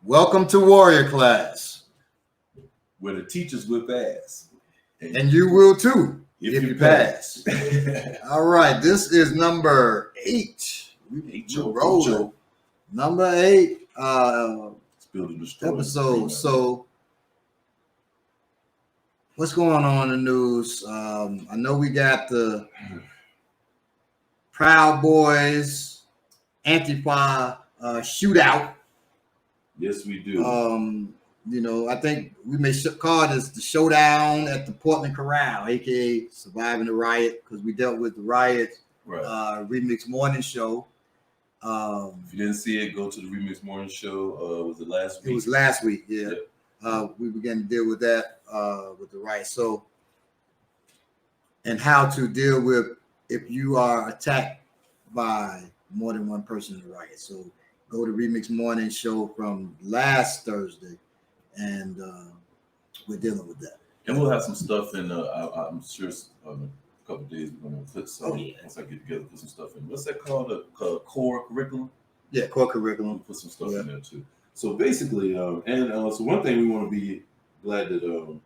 Welcome to Warrior Class. Where the teachers whip ass. And you will too, if you pass. All right, this is number 8. We're rolling. Number 8 episode. So what's going on in the news? I know we got the Proud Boys Antifa shootout. Yes, we do. I think we may call this the showdown at the Portland Corral, aka surviving the riot, because we dealt with the riot remix morning show. If you didn't see it, go to the remix morning show. Was it last week? It was last week, yeah. We began to deal with that with the riot. So, and how to deal with if you are attacked by more than one person in the riot. So go to remix morning show from last Thursday. And we're dealing with that. And we'll have some stuff in, I'm sure a couple of days we're going to put some, once I get together, put some stuff in. What's that called? A core curriculum? Yeah, core curriculum. We'll put some stuff in there too. So basically, so one thing we want to be glad that no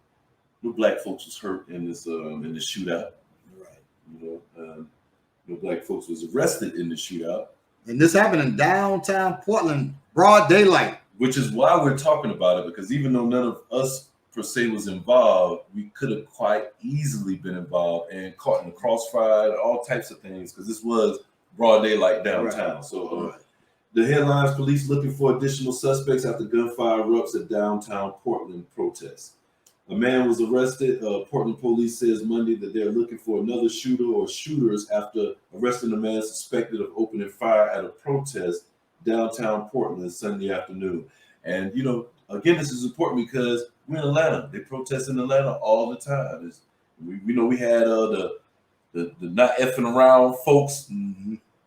black folks was hurt in this shootout. Right. No black folks was arrested in the shootout. And this happened in downtown Portland, broad daylight. Which is why we're talking about it, because even though none of us per se was involved, we could have quite easily been involved and caught in the crossfire, all types of things, because this was broad daylight downtown. Right. So the headlines: police looking for additional suspects after gunfire erupts at downtown Portland protest. A man was arrested. Portland police says Monday that they're looking for another shooter or shooters after arresting a man suspected of opening fire at a protest downtown Portland Sunday afternoon. And again, this is important because we're in Atlanta. They protest in Atlanta all the time. We had the not effing around folks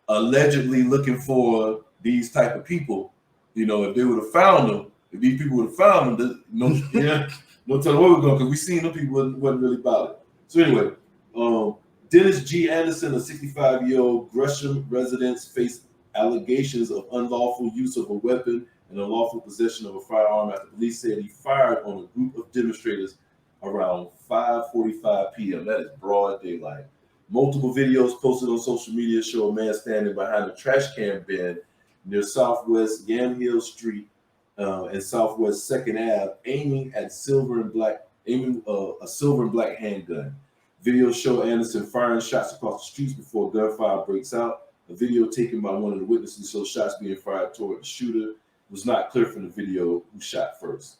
allegedly looking for these type of people. If they would have found them, if these people would have found them, no telling where we're going, because we seen them people wasn't really about it. So anyway, Dennis G. Anderson, a 65-year-old Gresham resident, faced allegations of unlawful use of a weapon and unlawful possession of a firearm after police said he fired on a group of demonstrators around 5:45 p.m. That is broad daylight. Multiple videos posted on social media show a man standing behind a trash can bin near Southwest Yamhill Street and Southwest 2nd Ave, aiming a silver and black handgun. Videos show Anderson firing shots across the streets before gunfire breaks out. A video taken by one of the witnesses shows shots being fired toward the shooter. It was not clear from the video who shot first.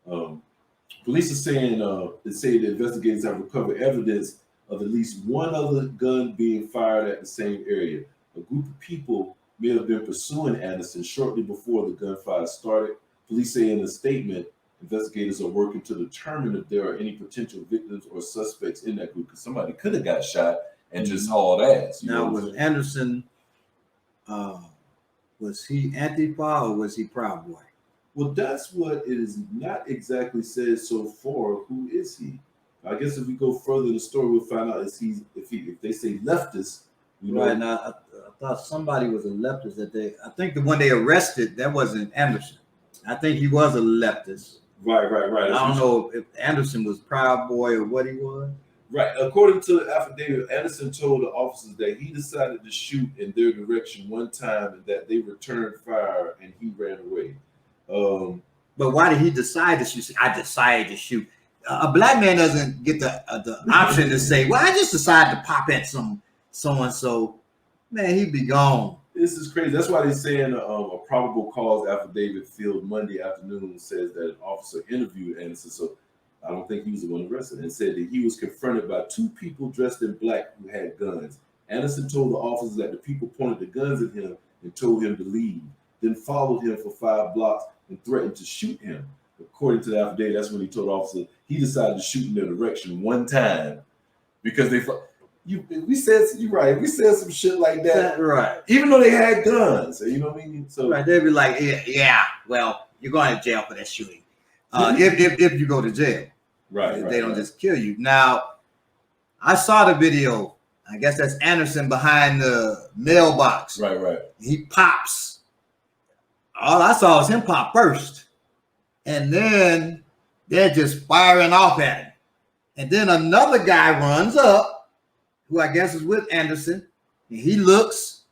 Police are saying the investigators have recovered evidence of at least one other gun being fired at the same area. A group of people may have been pursuing Anderson shortly before the gunfire started. Police say in a statement, investigators are working to determine if there are any potential victims or suspects in that group, because somebody could have got shot and just hauled ass. Now, was Anderson, was he Antifa or was he Proud Boy? Well, that's what it is not exactly said so far. Who is he? I guess if we go further in the story, we'll find out if they say leftist. Right now, I thought somebody was a leftist I think the one they arrested, that wasn't Anderson. I think he was a leftist. Right. I don't know if Anderson was Proud Boy or what he was. Right. According to the affidavit, Anderson told the officers that he decided to shoot in their direction one time and that they returned fire and he ran away. But why did he decide to shoot? I decided to shoot. A black man doesn't get the option to say, well, I just decided to pop at someone. So, man, he'd be gone. This is crazy. That's why they're saying a probable cause affidavit filed Monday afternoon says that an officer interviewed Anderson. So I don't think he was the one arrested, and said that he was confronted by two people dressed in black who had guns. Anderson told the officers that the people pointed the guns at him and told him to leave, then followed him for 5 blocks and threatened to shoot him. According to the affidavit, that's when he told the officer he decided to shoot in their direction one time because they thought, we said some shit like that. Right. Even though they had guns. You know what I mean? So right, they'd be like, yeah, well, you're going to jail for that shooting. If you go to jail. Right. They don't just kill you. Now, I saw the video. I guess that's Anderson behind the mailbox. Right. He pops all I saw was him pop first. And then they're just firing off at him. And then another guy runs up, who I guess is with Anderson, and he looks,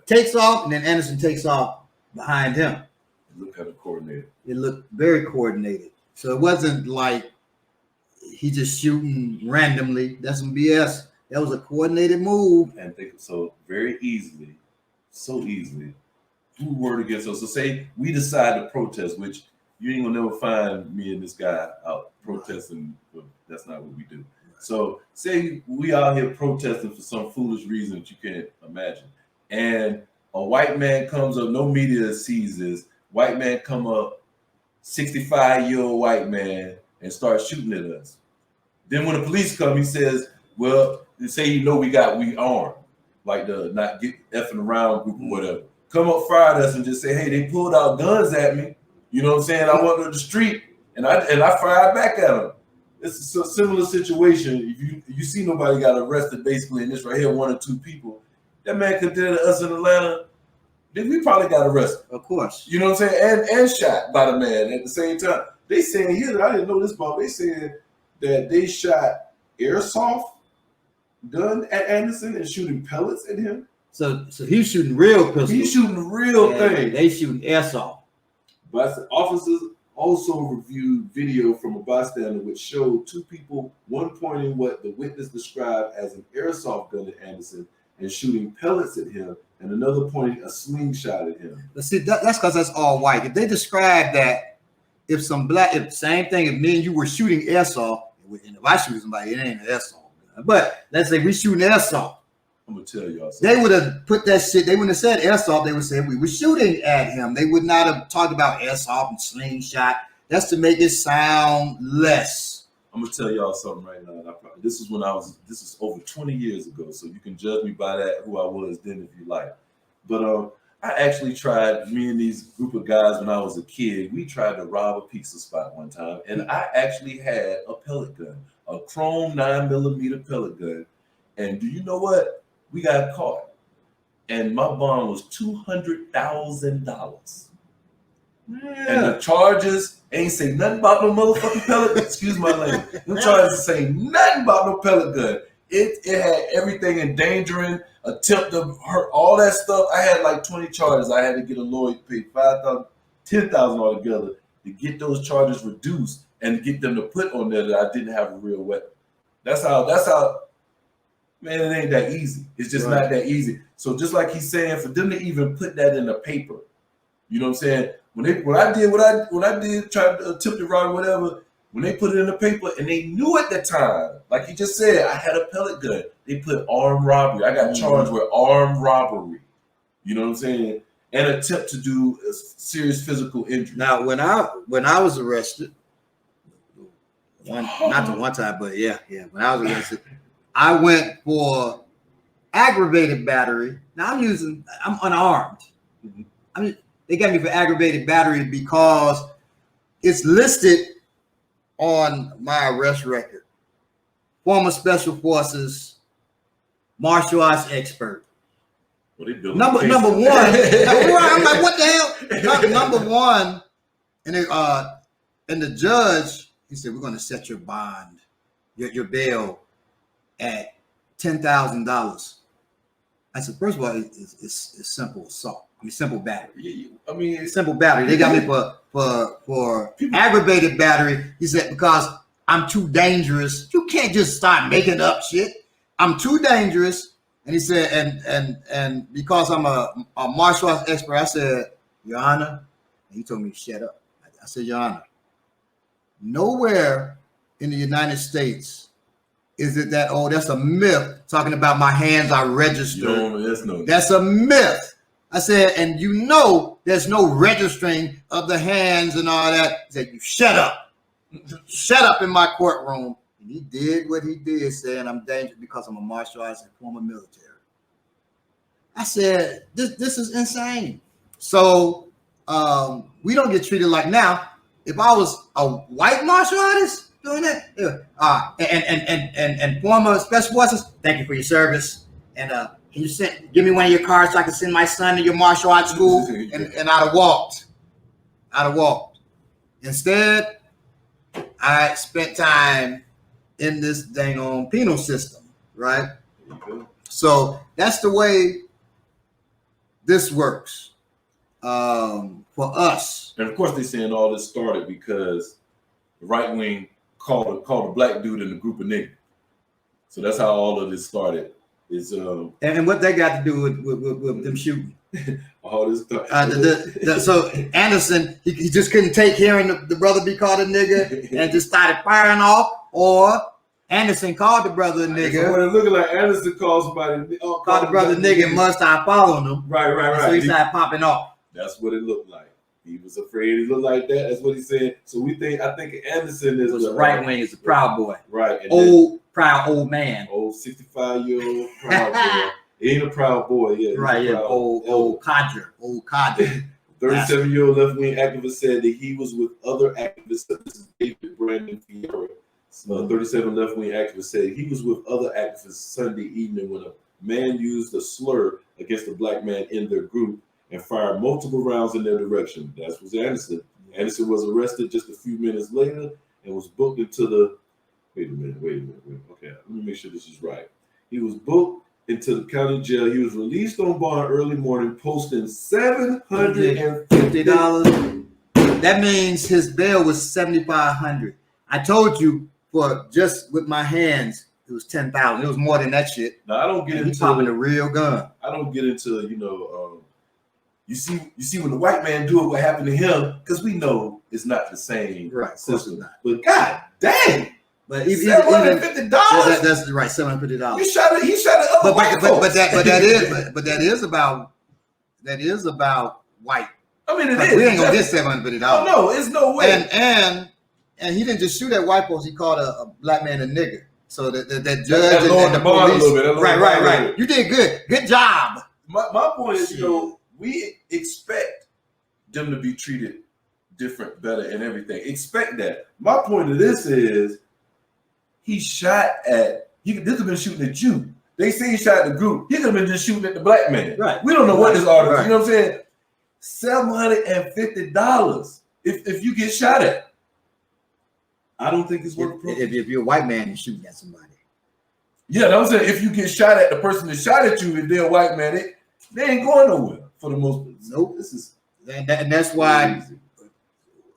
takes off, and then Anderson takes off behind him. It looked kind of coordinated. It looked very coordinated. So it wasn't like he just shooting randomly. That's some BS. That was a coordinated move. And think so very easily, so easily, who were against us? So say we decide to protest, which you ain't gonna never find me and this guy out protesting. But that's not what we do. So say we out here protesting for some foolish reason that you can't imagine. And a white man comes up, no media sees this. White man come up, 65-year-old white man, and start shooting at us. Then when the police come, he says, well, they say, we armed, like the not get effing around group or whatever. Come up, fire at us, and just say, hey, they pulled out guns at me. You know what I'm saying? I went to the street, and I fired back at them. It's a similar situation. If you see nobody got arrested, basically, in this right here, 1 or 2 people, that man considered us in Atlanta, then we probably got arrested. Of course. You know what I'm saying? And shot by the man at the same time. They saying here, I didn't know this about, they saying that they shot airsoft gun at Anderson and shooting pellets at him. So he's shooting real pistols. He's shooting real things. They shooting airsoft. But officers also reviewed video from a bystander which showed 2 people, one pointing what the witness described as an airsoft gun at Anderson and shooting pellets at him, and another pointing a slingshot at him. But see, that's because that's all white. If they describe that, if same thing, if me and you were shooting airsoft, and if I shoot somebody, it ain't an airsoft gun. But let's say we shooting airsoft. I'm gonna tell y'all something. They would have put that shit, they wouldn't have said airsoft, they would say we were shooting at him. They would not have talked about airsoft and slingshot. That's to make it sound less. I'm gonna tell y'all something right now. This is over 20 years ago, so you can judge me by that, who I was then if you like. But I actually tried, me and these group of guys when I was a kid, we tried to rob a pizza spot one time, and I actually had a pellet gun, a chrome 9mm pellet gun. And do you know what? We got caught, and my bond was $200,000. Yeah. And the charges ain't say nothing about no motherfucking pellet. Excuse my language. The charges say nothing about no pellet gun. It had everything endangering, attempt to hurt, all that stuff. I had like 20 charges. I had to get a lawyer to pay $5,000, $10,000 altogether to get those charges reduced and get them to put on there that I didn't have a real weapon. That's how. Man, it ain't that easy. It's just not that easy. So just like he's saying, for them to even put that in the paper, you know what I'm saying? When I did try to attempt to rob whatever, when they put it in the paper and they knew at the time, like he just said, I had a pellet gun. They put armed robbery. I got charged with armed robbery. You know what I'm saying? And attempt to do a serious physical injury. Now, when I was arrested, not the one time, but yeah, when I was arrested, I went for aggravated battery. Now I'm unarmed. They got me for aggravated battery because it's listed on my arrest record. Former Special Forces martial arts expert. Well, number one. I'm like, what the hell? Number one, and the judge, he said, we're going to set your bond, your bail at $10,000. I said, first of all, it's simple assault. Simple battery. It's simple battery. They got me for aggravated battery. He said, because I'm too dangerous. You can't just start making up shit. I'm too dangerous. And he said, and because I'm a martial arts expert, I said, Your Honor, and he told me to shut up. I said, Your Honor, nowhere in the United States is it that, that's a myth, talking about my hands are registered. That's a myth. I said, and there's no registering of the hands and all that. He said, you shut up. Shut up in my courtroom. And he did what he did, saying I'm dangerous because I'm a martial artist and former military. I said, this is insane. So we don't get treated like now. If I was a white martial artist doing that, and former special forces, thank you for your service. And can you give me one of your cards so I can send my son to your martial arts school? And I'd have walked. Instead, I spent time in this dang on penal system, right? So that's the way this works for us. And of course, they're saying all this started because the right wing called a black dude in a group of niggas. So that's how all of this started. Is and what they got to do with them shooting? All this stuff. So Anderson, he just couldn't take hearing the brother be called a nigga and just started firing off, or Anderson called the brother a nigga. So what it looking like, Anderson called somebody, called the brother nigga, and must start following him. Right. So he started popping off. That's what it looked like. He was afraid it looked like that. That's what he said. So I think Anderson is the right wing is a proud boy. Right. And proud old man. Old 65-year-old proud boy. He ain't a proud boy yet. Right, yeah. Old codger. 37-year-old left-wing activist said that he was with other activists. This is David Brandon Fiera. 37 left-wing activist said he was with other activists Sunday evening when a man used a slur against a black man in their group and fired multiple rounds in their direction. That was Anderson. Anderson was arrested just a few minutes later and was booked into the. Wait a minute. Okay, let me make sure this is right. He was booked into the county jail. He was released on bond early morning, posting $750. That means his bail was $7,500. I told you for just with my hands, it was $10,000. It was more than that shit. Now I don't get into popping a real gun. I don't get into you see when the white man do it, what happened to him? Because we know it's not the same system. But god dang. But even $750. That's right, $750. He shot the other white folks. But that is about white. I mean, it is. We ain't gonna get $750. Oh no, it's no way. And he didn't just shoot at white folks. He called a black man a nigger. So that judge and the police. Right. You did good. Good job. My point is, we expect them to be treated different, better, and everything. Expect that. My point of this is. He shot at. This could have been shooting at you. They say he shot at the group. He could have been just shooting at the black man. Right. We don't know what this article. You know what I'm saying? $750 if you get shot at. I don't think it's worth it. If you're a white man and shooting at somebody. Yeah, I'm saying if you get shot at, the person that shot at you, if they're a white man, they ain't going nowhere for the most part. Nope. And that's why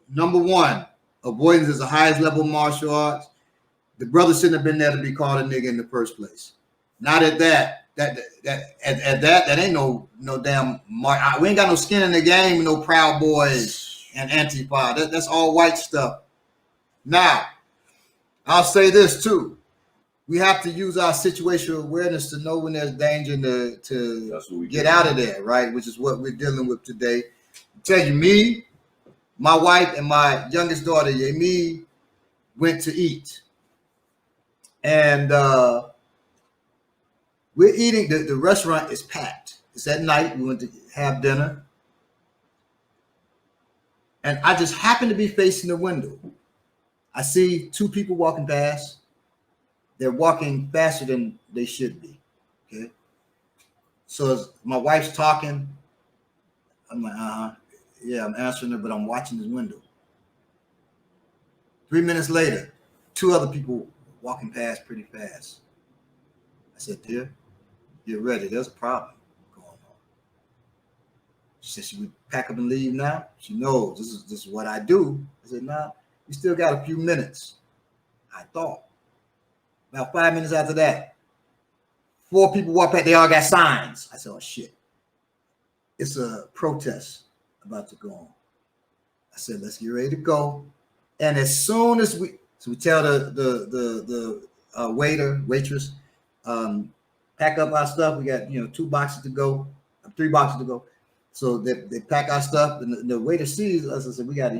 number one, avoidance is the highest level of martial arts. The brother shouldn't have been there to be called a nigga in the first place. Not at that ain't no damn mark. We ain't got no skin in the game, no Proud Boys and Antifa. That's all white stuff. Now, I'll say this too. We have to use our situational awareness to know when there's danger to get out of there, right? Which is what we're dealing with today. I tell you, me, my wife, and my youngest daughter, Yemi, went to eat. And we're eating, the restaurant is packed. It's at night. We went to have dinner. And I just happened to be facing the window. I see two people walking past. They're walking faster than they should be. Okay. So as my wife's talking, I'm like, yeah, I'm answering her, but I'm watching this window. 3 minutes later, two other people walking past pretty fast. I said, dear, get ready. There's a problem going on. She said, should we pack up and leave now? She knows this is what I do. I said, nah, we still got a few minutes. I thought. About 5 minutes after that, 4 people walked past. They all got signs. I said, oh, shit. It's a protest about to go on. I said, let's get ready to go. And as soon as we tell the waitress, pack up our stuff. We got 2 boxes to go, 3 boxes to go. So they pack our stuff, and the waiter sees us and said, "We got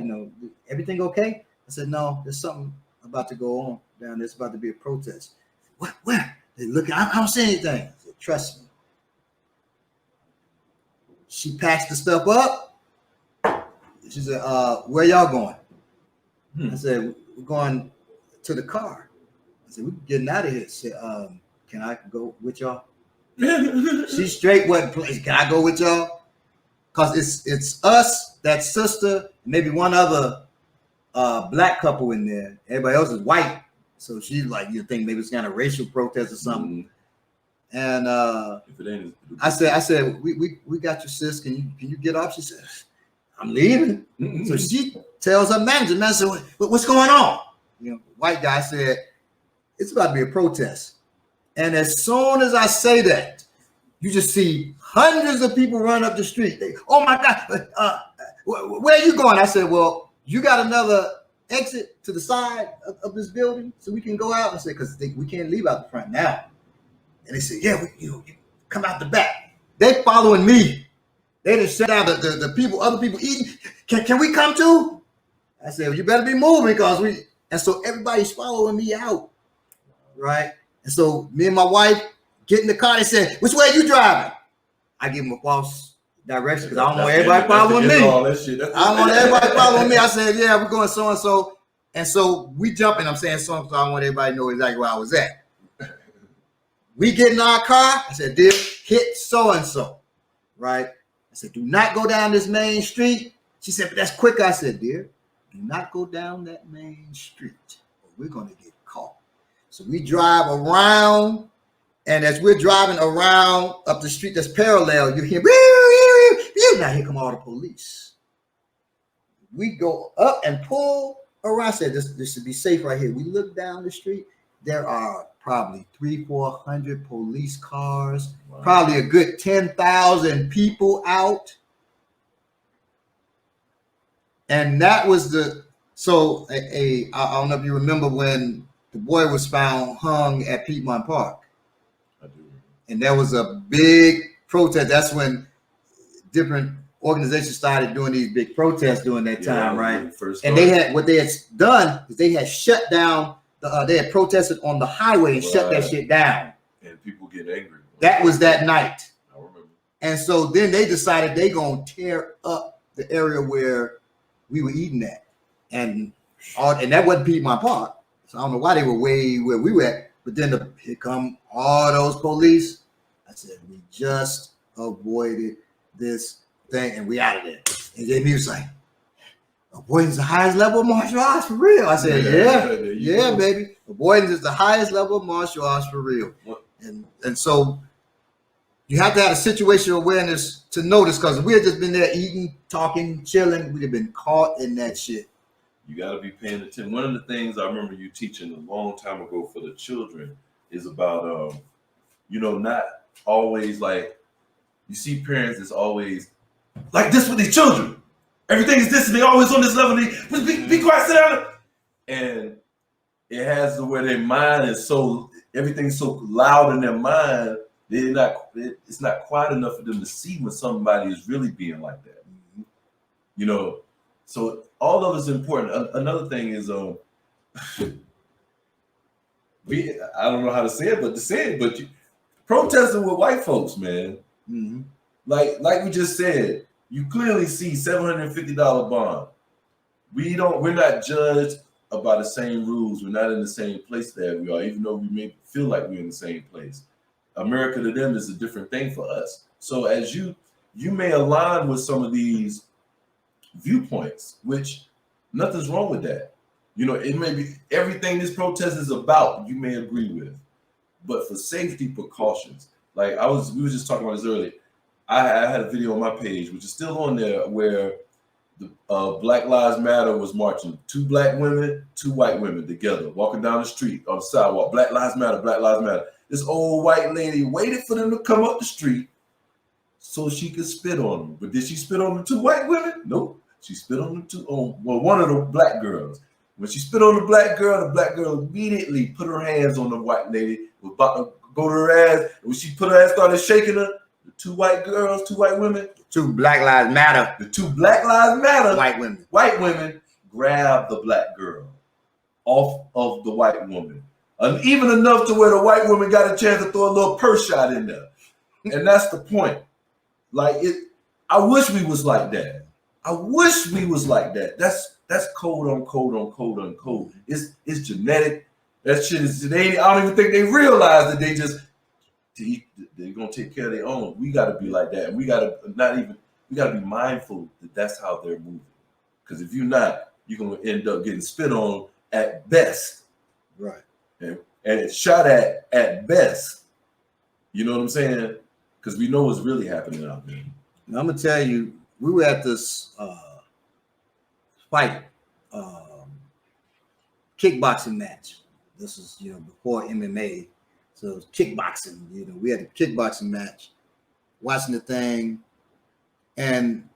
everything okay?" I said, "No, there's something about to go on down there. It's about to be a protest." What? Where? They look. I don't see anything. I said, trust me. She packs the stuff up. She said, "Where y'all going?" I said, "We're going to the car." I said, "We're getting out of here." She said, "Can I go with y'all?" She straight wasn't place. Can I go with y'all? Cause it's us, that sister, maybe one other black couple in there. Everybody else is white. So she's like, you think maybe it's kind of racial protest or something. And if it ain't, I said, we got your sis. Can you get off? She said, I'm leaving. So she tells her manager, man, said, what's going on? You know, white guy said, it's about to be a protest. And as soon as I say that, you just see hundreds of people run up the street. They, oh my God, where are you going? I said, well, you got another exit to the side of this building so we can go out? I said, because we can't leave out the front now. And they said, yeah, you come out the back. They following me. They just shut down the people, other people eating. Can we come too? I said, well, you better be moving because we, and so everybody's following me out, right? And so me and my wife get in the car. They said, which way are you driving? I give them a false direction because I don't want everybody following me. I don't want everybody following me. I said, yeah, we're going so-and-so. And so we jump in. I'm saying so-and-so. I want everybody to know exactly where I was at. We get in our car. I said, dear, hit so-and-so, right? I said, do not go down this main street. She said, but that's quick. I said, dear, do not go down that main street or we're going to get caught. So we drive around, and as we're driving around up the street that's parallel, you hear, now here come all the police. We go up and pull around. I said, this should be safe right here. We look down the street. There are probably 300-400 police cars, wow. Probably a good 10,000 people out. And that was so I don't know if you remember when the boy was found hung at Piedmont Park. I do. And there was a big protest. That's when different organizations started doing these big protests during that time, right? And they had, what they had done is they had shut down, they had protested on the highway and shut that shit down. And people get angry. That was that night. I remember. And so then they decided they gonna tear up the area where we were eating at. And that wasn't Piedmont Park. So I don't know why they were way where we were at. But then here come all those police. I said, we just avoided this thing and we out of there. And JB was like, avoidance is the highest level of martial arts for real. I said, yeah, baby. Avoidance is the highest level of martial arts for real. And so you have to have a situational awareness to notice, because we had just been there eating, talking, chilling. We'd have been caught in that shit. You got to be paying attention. One of the things I remember you teaching a long time ago for the children is about, not always like, you see parents that's always like this with these children. Everything is this and they always on this level. Be quiet, sit down. And it has to where their mind is everything's so loud in their mind, it's not quiet enough for them to see when somebody is really being like that. So all of it's important. Another thing is, I don't know how to say it, but protesting with white folks, man. Mm-hmm. Like we just said, you clearly see $750 bond. We're not judged about the same rules. We're not in the same place that we are, even though we may feel like we're in the same place. America to them is a different thing for us. So as you may align with some of these viewpoints, which nothing's wrong with that. It may be everything this protest is about, you may agree with, but for safety precautions, like we were just talking about this earlier. I had a video on my page, which is still on there, where the Black Lives Matter was marching. 2 black women, 2 white women together, walking down the street on the sidewalk. Black Lives Matter, Black Lives Matter. This old white lady waited for them to come up the street so she could spit on them. But did she spit on the 2 white women? Nope. She spit on one of the black girls. When she spit on the black girl immediately put her hands on the white lady, was about to go to her ass. And when she put her ass, started shaking her, the 2 white girls, 2 white women, 2 Black Lives Matter. The 2 Black Lives Matter white women grabbed the black girl off of the white woman. And even enough to where the white woman got a chance to throw a little purse shot in there. And that's the point. I wish we was like that. I wish we was like that. That's code on code on code on code. It's genetic. That shit is, I don't even think they realize that they just they're gonna take care of their own. We got to be like that, and we got to be mindful that that's how they're moving. Because if you're not, you're gonna end up getting spit on at best, right, and shot at best. You know what I'm saying? Because we know what's really happening out there. And I'm gonna tell you, we were at this fight, kickboxing match. This is before MMA, so it was kickboxing. We had a kickboxing match, watching the thing, and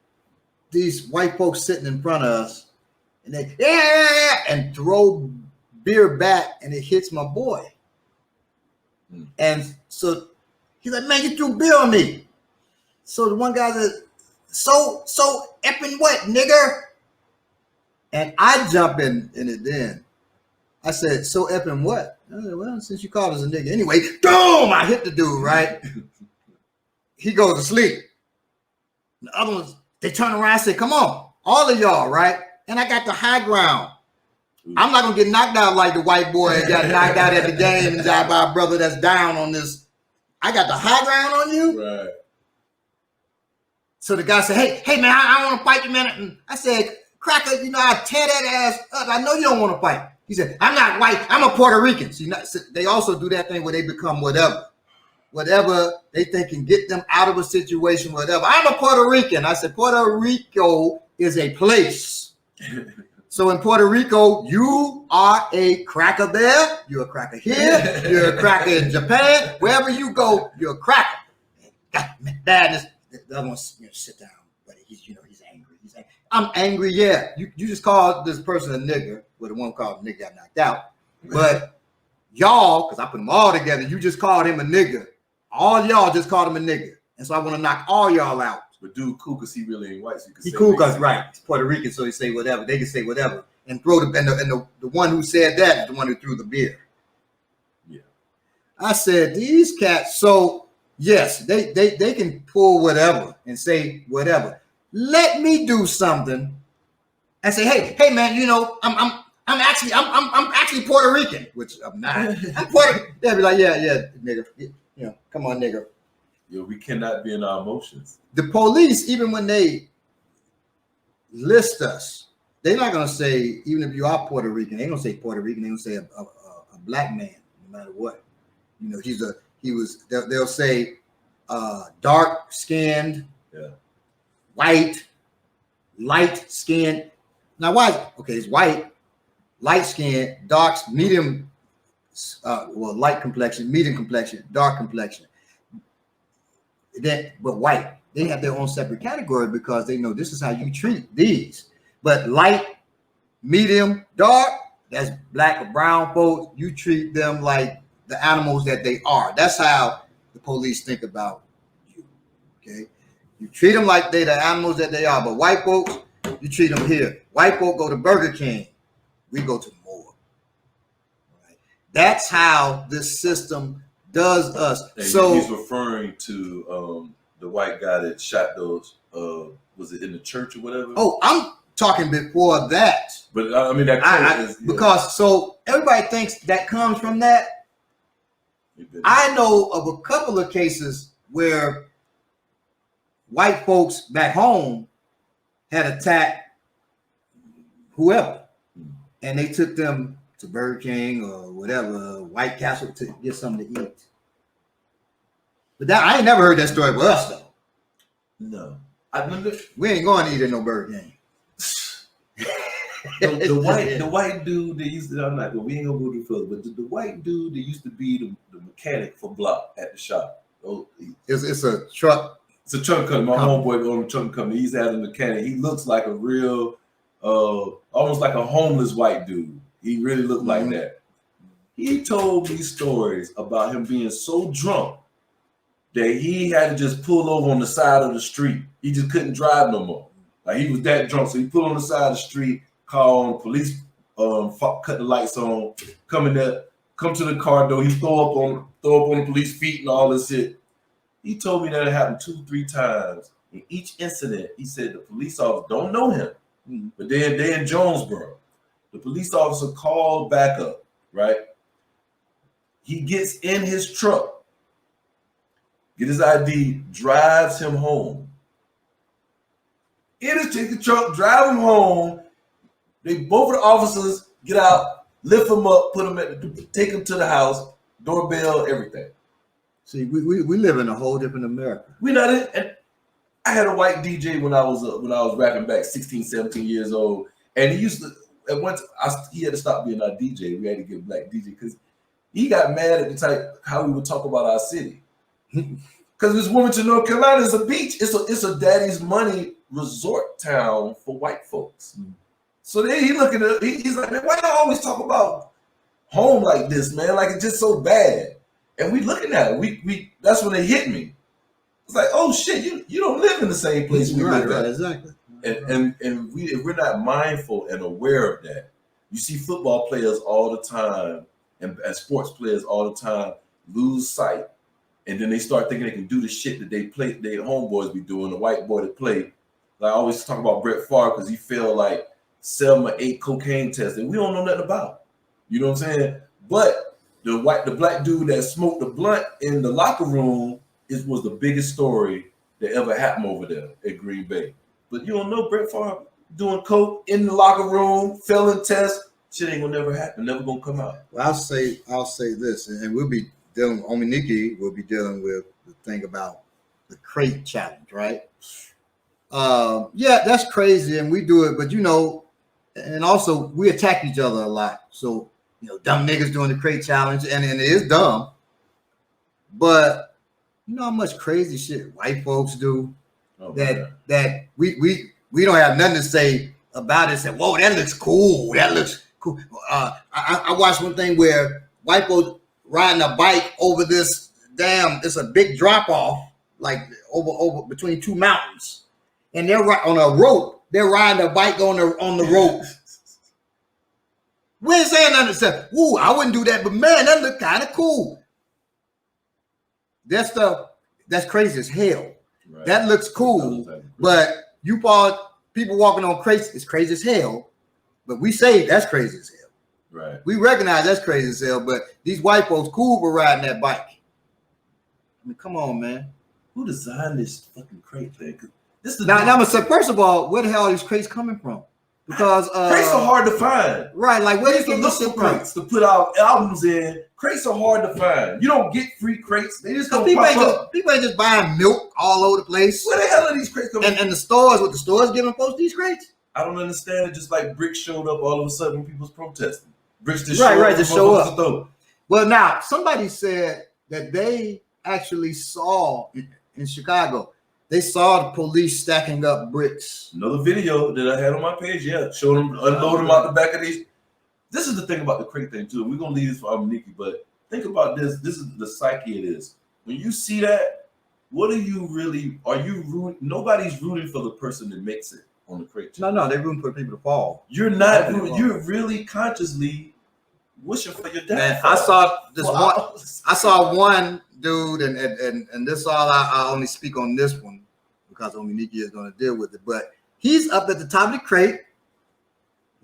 these white folks sitting in front of us, and they and throw beer back, and it hits my boy. And so he's like, "Man, you threw beer on me." So the one guy said, so effing what, nigger? And I jump in it then. I said, so effing what? I said, well, since you called us a nigga anyway, boom! I hit the dude, right? He goes to sleep. The other ones, they turn around and say, come on, all of y'all, right? And I got the high ground. I'm not gonna get knocked out like the white boy that got knocked out at the game and by our brother that's down on this. I got the high ground on you. Right. So the guy said, hey man, I want to fight you, man. And I said, cracker, I tear that ass up. I know you don't want to fight. He said, I'm not white. I'm a Puerto Rican. So they also do that thing where they become whatever they think can get them out of a situation, whatever. I'm a Puerto Rican. I said, Puerto Rico is a place. So in Puerto Rico, you are a cracker there. You're a cracker here. You're a cracker in Japan. Wherever you go, you're a cracker. Badness. The other one, sit down, buddy. He's angry. He's angry. I'm angry. Yeah, you just called this person a nigger. Well, the one called nigger got knocked out. But y'all, because I put them all together, you just called him a nigger. All y'all just called him a nigger, and so I want to knock all y'all out. But dude, cool because he really ain't white. So he cool because right, he's Puerto Rican, so he say whatever. They can say whatever, and throw the one who said that is the one who threw the beer. Yeah, I said these cats. So. Yes, they can pull whatever and say whatever. Let me do something and say, hey man, I'm actually Puerto Rican, which I'm not. I'm Puerto. They'll be like, yeah, nigga, come on, nigga. Yo, we cannot be in our emotions. The police, even when they list us, they're not gonna say, even if you are Puerto Rican, they don't say Puerto Rican. They don't say a black man, no matter what. They'll say dark skinned, white, light skinned. Now why? Okay, it's white, light skinned, dark, medium, light complexion, medium complexion, dark complexion. But white, they have their own separate category because they know this is how you treat these. But light, medium, dark, that's black or brown folks. You treat them like the animals that they are. That's how the police think about you. Okay, you treat them like they're the animals that they are. But white folks, you treat them here. White folk go to Burger King. We go to the morgue. Right? That's how this system does us. And so he's referring to the white guy that shot those. Was it in the church or whatever? Oh, I'm talking before that. But I mean that because so everybody thinks that comes from that. I know of a couple of cases where white folks back home had attacked whoever, and they took them to Burger King or whatever, White Castle, to get something to eat. But I ain't never heard that story with us though. No, we ain't going to eat at no Burger King. the white dude that used to, we ain't gonna go too further, but the white dude that used to be the mechanic for Block at the shop. It's a truck. It's a truck company. My homeboy owned a truck company. He's at a mechanic. He looks like a real, almost like a homeless white dude. He really looked like that. He told me stories about him being so drunk that he had to just pull over on the side of the street. He just couldn't drive no more. Like he was that drunk, so he pulled on the side of the street, call on police, cut the lights on, come to the car door. He throw up on the police feet and all this shit. He told me that it happened 2-3 times. In each incident, he said the police officer don't know him, but they're in Jonesboro. The police officer called back up, right? He gets in his truck get his ID, drives him home. In his ticket truck, drive him home. They both of the officers get out, lift him up, take him to the house, doorbell, everything. See, we live in a whole different America. We not it. And I had a white DJ when I was rapping back 16, 17 years old, and he used to at once he had to stop being our DJ. We had to get a black DJ because he got mad at the type how we would talk about our city. Because this Wilmington, North Carolina is a beach. It's a daddy's money resort town for white folks. Mm-hmm. So then he's like, man, why y'all always talk about home like this, man? Like it's just so bad. And we looking at it. We that's when it hit me. It's like, oh shit, you don't live in the same place we live right, at. exactly. And if we're not mindful and aware of that, you see football players all the time and sports players all the time lose sight. And then they start thinking they can do the shit that their homeboys be doing, the white boy that play. Like I always talk about Brett Favre because he failed like 7 or 8 cocaine tests that we don't know nothing about. You know what I'm saying? But the black dude that smoked the blunt in the locker room was the biggest story that ever happened over there at Green Bay. But you don't know Brett Favre doing coke in the locker room, failing tests. Shit ain't gonna never happen, never gonna come out. Well, I'll say this, and we'll be dealing. Nikki will be dealing with the thing about the crate challenge, right? Yeah, that's crazy, and we do it, but and also we attack each other a lot. So dumb niggas doing the crate challenge, and it is dumb. But you know how much crazy shit white folks do that we don't have nothing to say about it. Say, whoa, that looks cool. That looks cool. I watched one thing where white folks riding a bike over this it's a big drop off, like over between 2 mountains, and they're on a rope. They're riding a bike on the rope. We ain't saying nothing. Say, "Ooh, I wouldn't do that," but man, that look kind of cool. That stuff, that's crazy as hell. Right. That looks cool, but people walking on crates is crazy as hell. But we say that's crazy as hell. Right. We recognize that's crazy as hell, but these white folks cool for riding that bike. I mean, come on, man. Who designed this fucking crate thing? Now I'm gonna say, first of all, where the hell are these crates coming from? Because crates are hard to find. Right, like where do you look for crates to put our albums in? Crates are hard to find. You don't get free crates. They just don't pop up. People ain't just buying milk all over the place. Where the hell are these crates coming from? And the stores giving folks these crates? I don't understand it. Just like bricks showed up all of a sudden when people was protesting. Bricks just show up. Well, now somebody said that they actually saw in Chicago. They saw the police stacking up bricks. Another video that I had on my page, showed them unloading them out the back of these. This is the thing about the crate thing too. We're gonna leave this for Nikki, but think about this. This is the psyche it is. When you see that, what are you rooting? Nobody's rooting for the person that makes it on the crate. No, they're rooting for people to fall. You're not rooting. You're really consciously wishing for your death. Man, I saw one dude, and this all I only speak on this one because only Nikki is going to deal with it. But he's up at the top of the crate,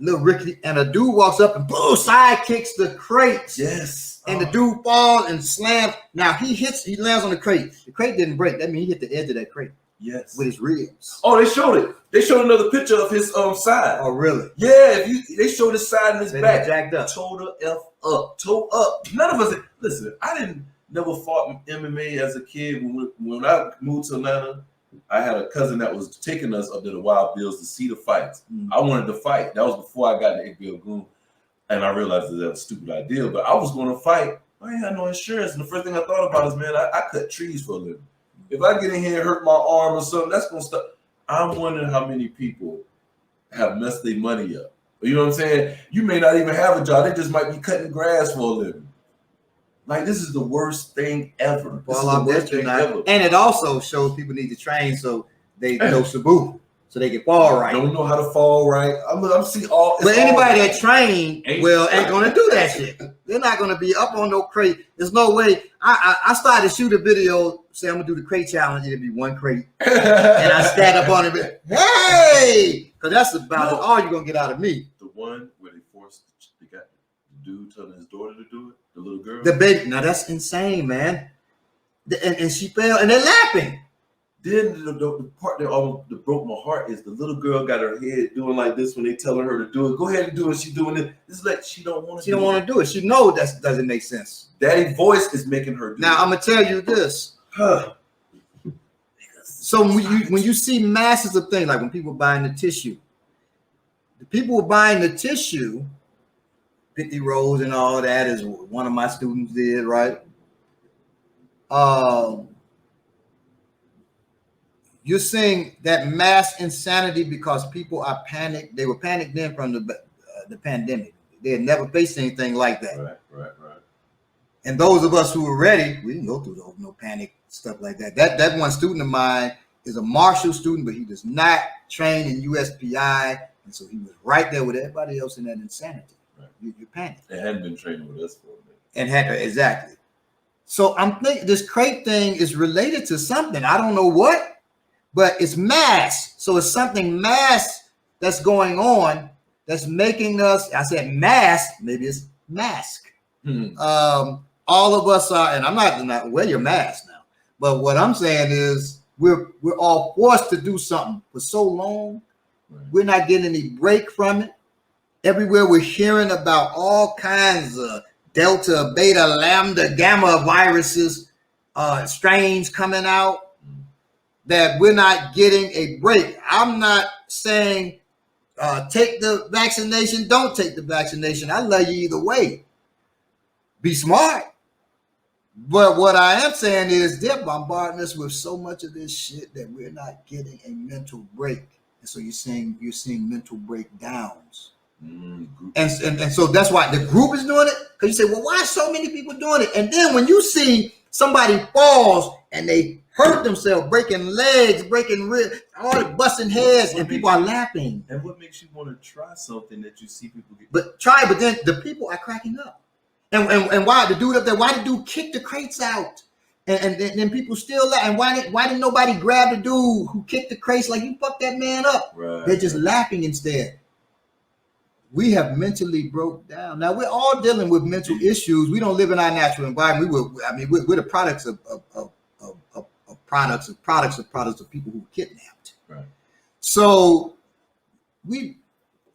little rickety, and a dude walks up and boom, side kicks the crate. Yes, and the dude falls and slams. Now he lands on the crate. The crate didn't break. That means he hit the edge of that crate. Yes, with his ribs. Oh, they showed it. They showed another picture of his side. Oh, really? Yeah. They showed his side and his back. Jacked up. Toe up. None of us. Listen, I never fought MMA as a kid. When I moved to Atlanta, I had a cousin that was taking us up to the Wild Bills to see the fights. Mm-hmm. I wanted to fight. That was before I got to HBO Goon, and I realized that was a stupid idea. But I was going to fight. I ain't had no insurance, and the first thing I thought about is, man, I cut trees for a living. If I get in here and hurt my arm or something, that's gonna stop. I'm wondering how many people have messed their money up. You know what I'm saying? You may not even have a job. They just might be cutting grass for a living. Like, this is the worst thing ever. And it also shows people need to train so they know Sabu, so they can fall right. Don't know how to fall right. I'm seeing all. But anybody that trained ain't gonna do that shit. They're not gonna be up on no crate. There's no way. I started to shoot a video. Say I'm gonna do the crate challenge. It'll be one crate, and I stand up on it. Hey, because that's about all you're gonna get out of me. The one where they got the dude telling his daughter to do it, the little girl. The baby. Now that's insane, man. and she fell, and they're laughing. Then the part that broke my heart is the little girl got her head doing like this when they telling her to do it. Go ahead and do it. She's doing it. It's like she don't want to. She don't want to do it. She knows that doesn't make sense. Daddy's voice is making her do now, it. I'm gonna tell you this. So when you see masses of things, like when people buying the tissue, the people who are buying the tissue, 50 rolls and all that, is one of my students did, right? You're seeing that mass insanity because people are panicked. They were panicked then from the pandemic. They had never faced anything like that. Right. And those of us who were ready, we didn't go through the no panic stuff like that. That one student of mine is a Marshall student, but he does not train in USPI, and so he was right there with everybody else in that insanity. Right. You panic. They hadn't been training with us for a bit. And had to, exactly. So I'm thinking this crate thing is related to something. I don't know what, but it's mass. So it's something mass that's going on that's making us, I said mass, maybe it's mask. All of us are, and I'm not wear your mask now, but what I'm saying is we're all forced to do something for so long. Right. We're not getting any break from it. Everywhere we're hearing about all kinds of Delta, Beta, Lambda, Gamma viruses, strains coming out, that we're not getting a break. I'm not saying take the vaccination, don't take the vaccination. I love you either way. Be smart. But what I am saying is they're bombarding us with so much of this shit that we're not getting a mental break. And so you're seeing mental breakdowns. And so that's why the group is doing it. Because you say, well, why are so many people doing it? And then when you see somebody falls and they hurt themselves, breaking legs, breaking ribs, all the busting heads, and people are laughing. And what makes you want to try something that you see people get? But then the people are cracking up. And why the dude up there? Why the dude kick the crates out? And then people still laugh. And why didn't nobody grab the dude who kicked the crates like you fucked that man up? Right. They're just laughing instead. We have mentally broke down. Now we're all dealing with mental issues. We don't live in our natural environment. We're the products of people who were kidnapped. Right. So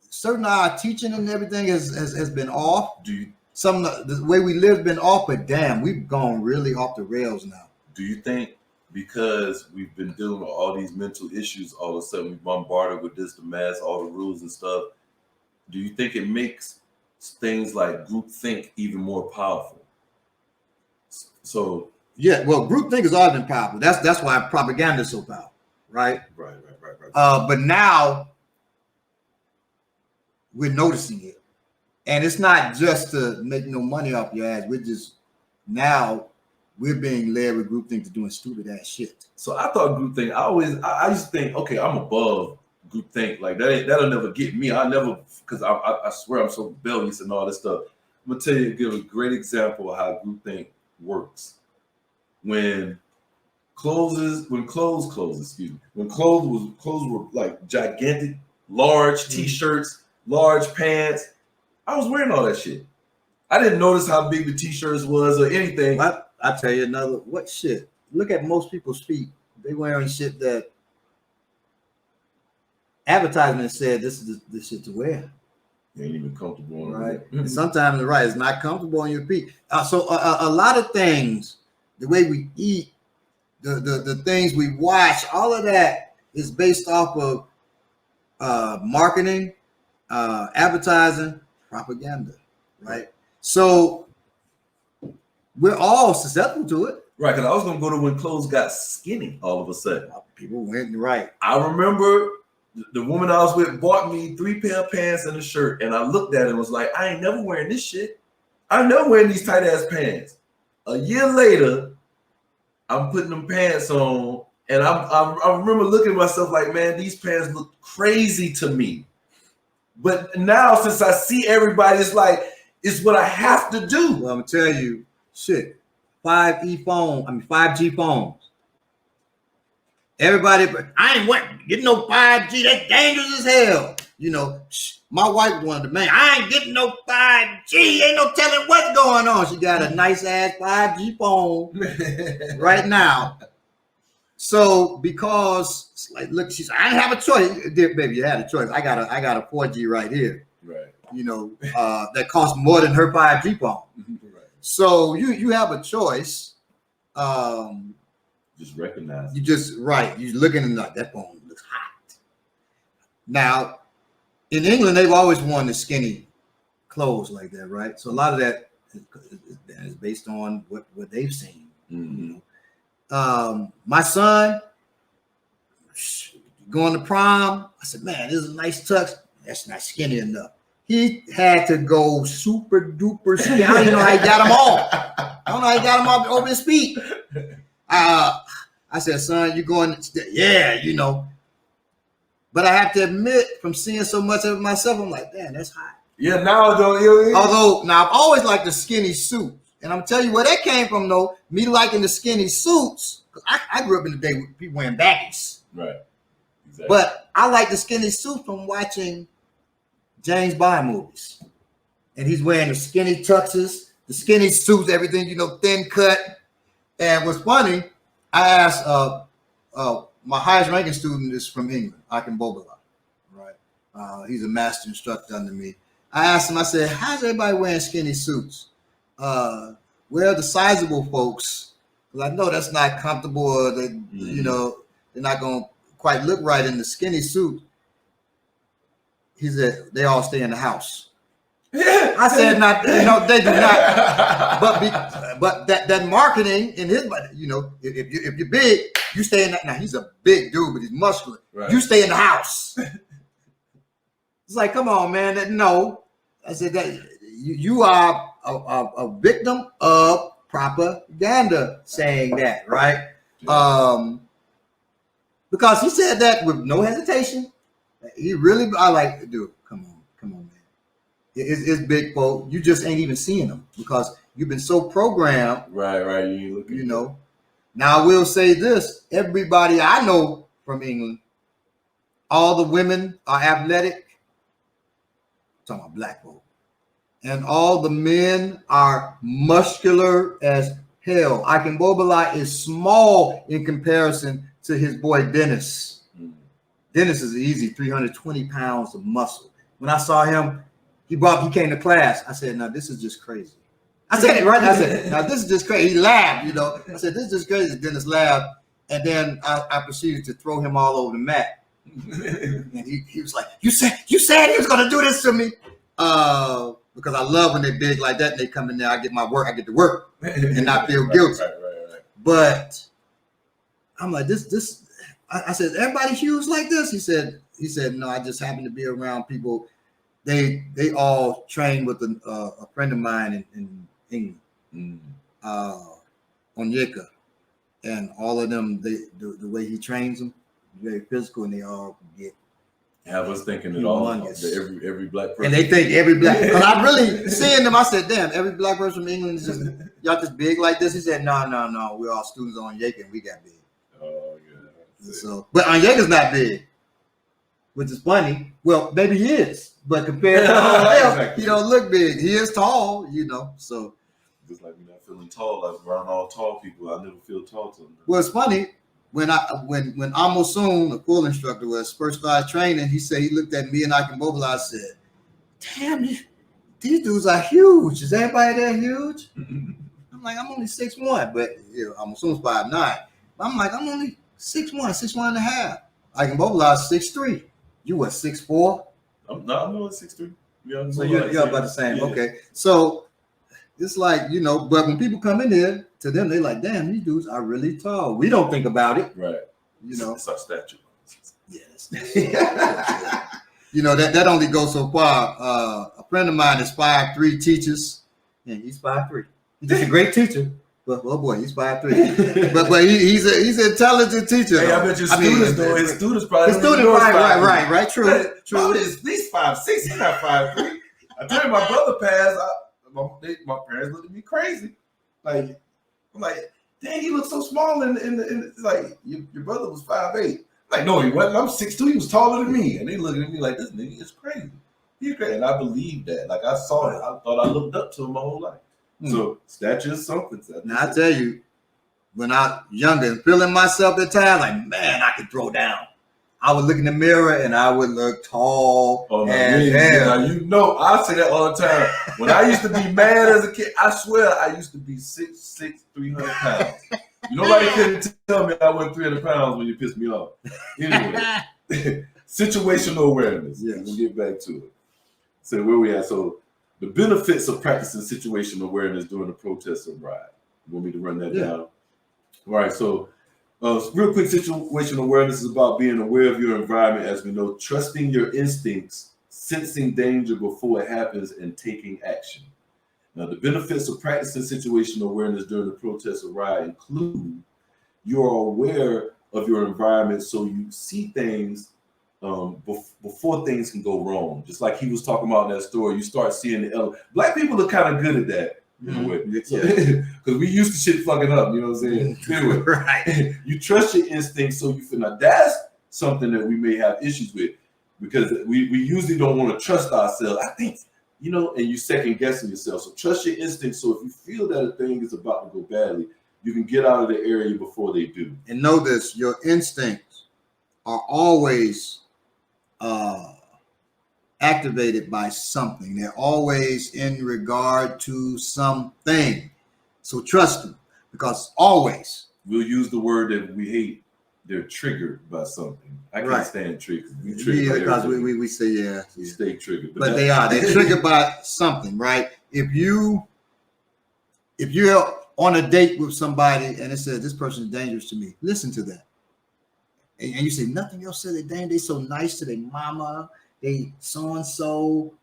certain our teaching and everything has been off. The way we live been off, but damn, we've gone really off the rails now. Do you think because we've been dealing with all these mental issues, all of a sudden we bombarded with this, the mask, all the rules and stuff? Do you think it makes things like groupthink even more powerful? So yeah, well, groupthink has always been powerful. That's why propaganda is so powerful, right? Right. But now we're noticing it. And it's not just to make no money off your ass. We're being led with groupthink to doing stupid ass shit. So I thought groupthink, I used to think, okay, I'm above groupthink. Like that'll never get me. Because I swear I'm so rebellious and all this stuff. I'm gonna give a great example of how groupthink works. When clothes were like gigantic, large t-shirts, large pants, I was wearing all that shit. I didn't notice how big the t-shirts was or anything. I'll tell you another. What shit? Look at most people's feet. They wearing shit that advertisement said this is the shit to wear. It ain't even comfortable on right. Mm-hmm. Sometimes it's not comfortable on your feet. So a lot of things, the way we eat, the things we watch, all of that is based off of marketing, advertising, propaganda, right? So we're all susceptible to it. Right, because I was going to go to when clothes got skinny all of a sudden. People went right. I remember the woman I was with bought me 3 pair of pants and a shirt, and I looked at it and was like, I ain't never wearing this shit. I'm never wearing these tight-ass pants. A year later, I'm putting them pants on, and I remember looking at myself like, man, these pants look crazy to me. But now, since I see everybody, it's like, it's what I have to do. Well, I'm going to tell you, shit, 5G phones. Everybody, I ain't getting no 5G. That's dangerous as hell. You know, my wife wanted to, man, I ain't getting no 5G. Ain't no telling what's going on. She got a nice ass 5G phone right now. So because like, look, she's, I didn't have a choice. Baby, you had a choice. I got a 4G right here. Right. You know, that costs more than her 5G phone. Right. So you have a choice. Just recognize. You just right. You're looking and like that phone looks hot. Now, in England, they've always worn the skinny clothes like that, right? So a lot of that is based on what they've seen. Mm-hmm. You know? My son going to prom. I said, man, this is a nice tux. That's not skinny enough. He had to go super duper skinny. I don't even know how he got them off. I don't know how he got them off over his feet. I said, son, you going? Yeah, you know. But I have to admit, from seeing so much of it myself, I'm like, damn, that's hot. Yeah, now though. Yeah. Although now I've always liked the skinny suit, and I'm telling you where that came from, though. Me liking the skinny suits, because I grew up in the day with people wearing baggies. Right. Exactly. But I like the skinny suit from watching James Bond movies, and he's wearing the skinny tuxes, the skinny suits, everything, you know, thin cut. And what's funny, I asked my highest ranking student is from England, Akin Bobala, right? He's a master instructor under me. I asked him, I said, how's everybody wearing skinny suits? Where are the sizable folks? Because I know that's not comfortable, or they, you know, they're not going to quite look right in the skinny suit. He said, they all stay in the house. I said, not, you know, they do not. But that marketing in his, you know, if you're big, you stay in that. Now he's a big dude, but he's muscular. Right. You stay in the house. It's like, come on, man. No, I said that you are a victim of propaganda saying that, right? Because he said that with no hesitation. He really, I like, dude, come on, man. It's big folk. You just ain't even seeing them because you've been so programmed. Right. You know. Now I will say this: everybody I know from England, all the women are athletic. I'm talking about black folk, and all the men are muscular as hell. Akin Bobala is small in comparison to his boy Dennis. Dennis is easy, 320 pounds of muscle. When I saw him, he came to class. I said, "Now this is just crazy." I said it right. I said, "Now this is just crazy." He laughed, you know. I said, "This is just crazy." Dennis laughed, and then I proceeded to throw him all over the mat. And he was like, "You said he was gonna do this to me," because I love when they're big like that and they come in there. I get to work, and not feel guilty. Right. But I'm like, this. I said, everybody huge like this? He said, no, I just happen to be around people. They all train with a friend of mine in England, Onyeka, and all of them, the way he trains them, very physical, and they all get. I was thinking it all. Every black person, and they think every black. Because I really seeing them, I said, damn, every black person from England is just y'all just big like this. He said, no, we're all students on Onyeka, and we got big. Oh yeah. So, but Onyeka's not big, which is funny. Well, maybe he is, but compared to exactly. He don't look big. He is tall, you know. So, just like me not feeling tall, like around all tall people, I never feel tall to them. Well, it's funny when Amosun, the pool instructor, was first started training. He said he looked at me and Akin Bobala. I said, "Damn, these dudes are huge. Is everybody there huge?" I'm like, I'm only 6'1", but you know, Amosun's 5'9". I'm like, I'm only 6'1", 6'1.5". Akin Bobala is 6'3". You what, 6'4"? I'm only 6'3". Yeah, so you're about the same. Yeah. Okay. So it's like, you know, but when people come in here, to them, they're like, damn, these dudes are really tall. We don't think about it. Right. You know. It's our stature. Yes. You know, that only goes so far. A friend of mine is 5'3", teaches, and he's 5'3". He's just a great teacher. But oh boy, he's 5'3". but he's an intelligent teacher. Hey, I bet your students though. His students probably. Right. True. Mom is at least 5'6". He's not 5'3". I tell you, my brother passed. My parents looked at me crazy. Like, I'm like, dang, he looks so small. And it's like your brother was 5'8". Like, no, he wasn't. I'm 6'2", he was taller than me. And they looking at me like, this nigga is crazy. He's crazy. And I believed that. Like, I saw it. I thought I looked up to him my whole life. So stature is something. Now, I tell you, when I was younger and feeling myself at times, like, man, I could throw down. I would look in the mirror and I would look tall. Oh, no, and you know, I say that all the time. When I used to be mad as a kid, I swear I used to be 6'6", 300 pounds. Nobody couldn't tell me I wasn't 300 pounds when you pissed me off. Anyway, situational awareness. Yes. We'll get back to it. So where we at? So the benefits of practicing situational awareness during the protest or riot. You want me to run that down? All right. So real quick, situational awareness is about being aware of your environment, as we know, trusting your instincts, sensing danger before it happens, and taking action. Now, the benefits of practicing situational awareness during the protest or riot include you are aware of your environment, so you see things before things can go wrong. Just like he was talking about in that story, you start seeing the element. Black people are kind of good at that. In a way, because we used to shit fucking up, you know what I'm saying? Anyway, right. You trust your instincts, so you feel. Now that's something that we may have issues with, because we usually don't want to trust ourselves. I think, you know, and you second guessing yourself. So trust your instincts. So if you feel that a thing is about to go badly, you can get out of the area before they do. And know this: your instincts are always activated by something. They're always in regard to something. So trust them, because always. We'll use the word that we hate. They're triggered by something. I can't stand triggers. Because we say we stay triggered. But they're triggered by something, right? If you're on a date with somebody and it says this person is dangerous to me, listen to that. And you say nothing else said they're they so nice to their mama, they so and so,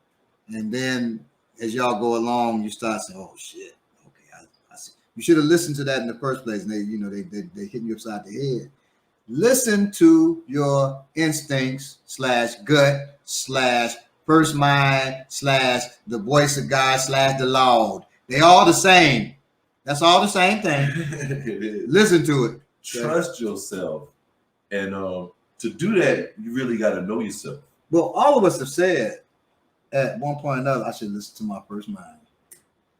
and then as y'all go along, you start saying, "Oh shit, okay, I see." You should have listened to that in the first place, and they hitting you upside the head. Listen to your instincts / gut / first mind / the voice of God / the Lord. They all the same. That's all the same thing. Listen to it. Trust yourself, and to do that, you really got to know yourself. Well, all of us have said at one point or another, I should listen to my first mind.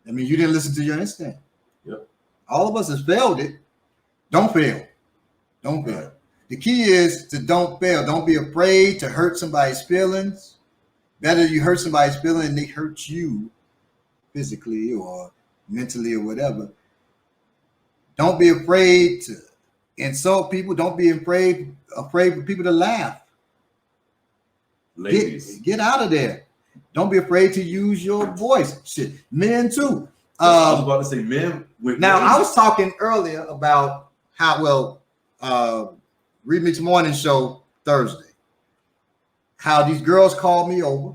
I mean, you didn't listen to your instinct. Yep. All of us have failed it. Don't fail. Don't fail. Right. The key is to don't fail. Don't be afraid to hurt somebody's feelings. Better you hurt somebody's feelings and they hurt you physically or mentally or whatever. Don't be afraid to insult people. Don't be afraid for people to laugh. Ladies, get out of there. Don't be afraid to use your voice. Shit, men too. I was about to say men. Now, I was talking earlier about how Remix Morning Show Thursday. How these girls called me over.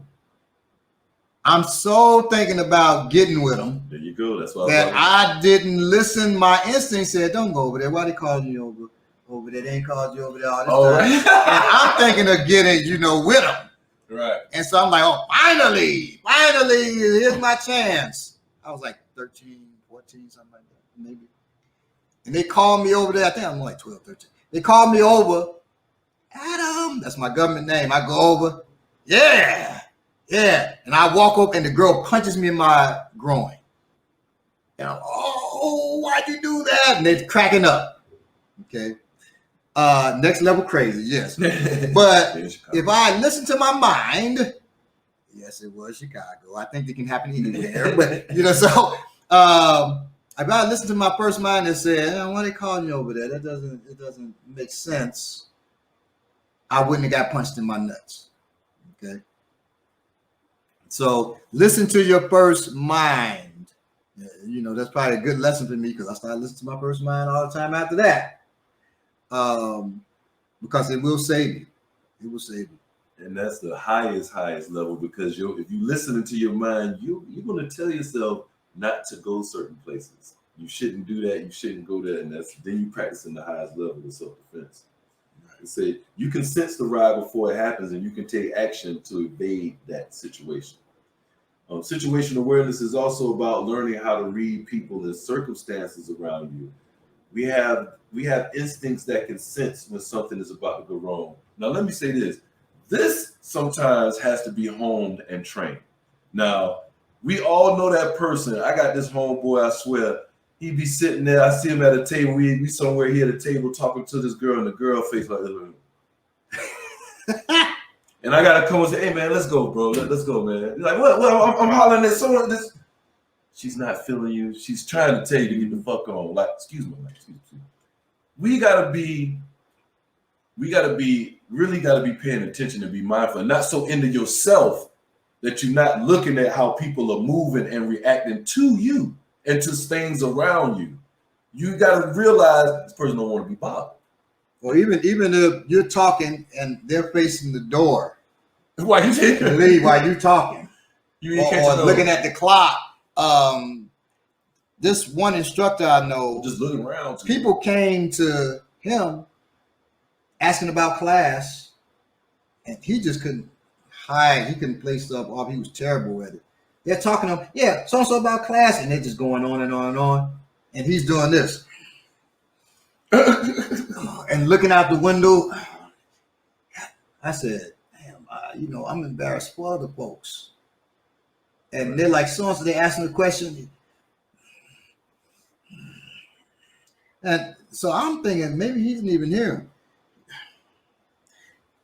I'm so thinking about getting with them. There you go. That's why I didn't listen. My instinct said, "Don't go over there." Why they calling you over there? They ain't called you over there all this time. Right. And I'm thinking of getting, with them. Right. And so I'm like, oh, finally, here's my chance. I was like 13, 14, something like that, maybe. And they called me over there. I think I'm like 12, 13. They called me over. Adam, that's my government name. I go over. Yeah. And I walk up and the girl punches me in my groin. And I'm, oh, why'd you do that? And they're cracking up. Okay. Next level crazy, yes. But if I listen to my mind, yes, it was Chicago. I think it can happen anywhere. But so if I listen to my first mind and say, why are they calling you over there? It doesn't make sense. I wouldn't have got punched in my nuts. Okay. So listen to your first mind. That's probably a good lesson for me because I started listening to my first mind all the time after that. Because it will save you. It will save you. And that's the highest level, because if you listen to your mind, you're going to tell yourself not to go certain places. You shouldn't do that. You shouldn't go there. And then you practicing the highest level of self-defense. Right. Say you can sense the ride before it happens, and you can take action to evade that situation. Situational awareness is also about learning how to read people and circumstances around you. We have instincts that can sense when something is about to go wrong. Now, let me say this. This sometimes has to be honed and trained. Now, we all know that person. I got this homeboy, I swear. He be sitting there. I see him at a table. We somewhere here at a table talking to this girl, and the girl face like this. And I gotta come and say, "Hey man, let's go, bro. Let's go, man." He's like, "What? Well, I'm hollering at someone. This, she's not feeling you. She's trying to tell you to get the fuck on." Like, excuse me. We gotta be paying attention and be mindful, and not so into yourself that you're not looking at how people are moving and reacting to you and to things around you. You gotta realize this person don't want to be bothered. Or even if you're talking and they're facing the door, why you taking leave while you're talking, or looking at the clock. This one instructor I know, just looking around. People came to him asking about class, and he just couldn't hide. He couldn't play stuff off. He was terrible at it. They're talking to him, yeah, so and so about class, and they're just going on and on and on, and he's doing this. And looking out the window, I said, "Damn, I'm embarrassed for other folks." And they're like, so they're asking the question, and so I'm thinking maybe he didn't even hear him.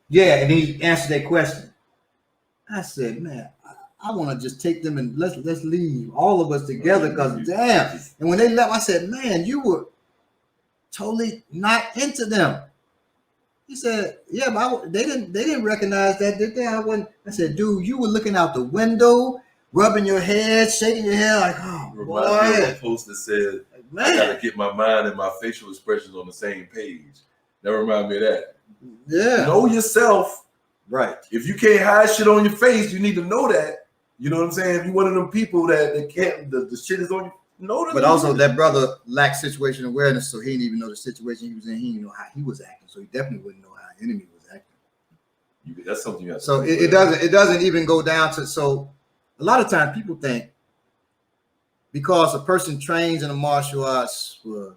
Yeah, and he answered that question. I said, "Man, I want to just take them and let's leave all of us together, because damn." And when they left, I said, "Man, you were totally not into them." He said, "Yeah, but they didn't recognize that, did they?" I said, "Dude, you were looking out the window, rubbing your head, shaking your head like, oh boy." Reminds me of a post that said, "Man, I gotta get my mind and my facial expressions on the same page." That reminds me of that. Yeah. Know yourself. Right. If you can't hide shit on your face, you need to know that. You know what I'm saying? If you're one of them people that can't, the shit is on you. But also that brother lacked situational awareness, so he didn't even know the situation he was in. He didn't know how he was acting, so he definitely wouldn't know how the enemy was acting. That's something you have to So it doesn't even go down to, so a lot of times people think because a person trains in the martial arts for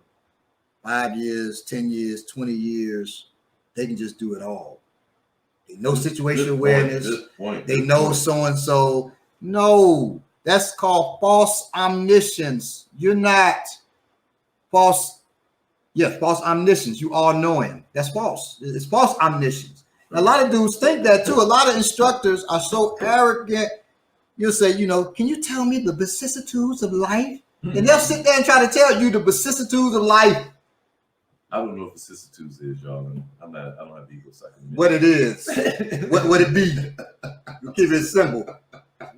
5 years, 10 years, 20 years, they can just do it all. They know situational awareness. They know so-and-so. No. That's called false omniscience. You're not false. Yeah, false omniscience. You all knowing. That's false. It's false omniscience. A lot of dudes think that too. A lot of instructors are so arrogant. You'll say, "Can you tell me the vicissitudes of life?" And they'll sit there and try to tell you the vicissitudes of life. I don't know if vicissitudes is, y'all. I don't have ego. What it is. What would it be? We'll keep it simple.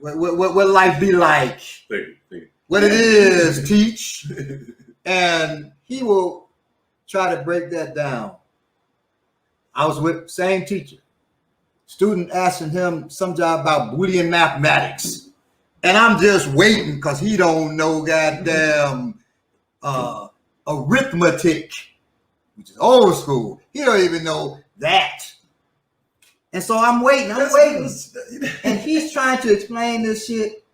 What life be like? Thank you. What it is, teach. And he will try to break that down. I was with same teacher. Student asking him some job about Boolean mathematics. And I'm just waiting because he don't know goddamn arithmetic, which is old school. He don't even know that. And so I'm waiting. And he's trying to explain this shit.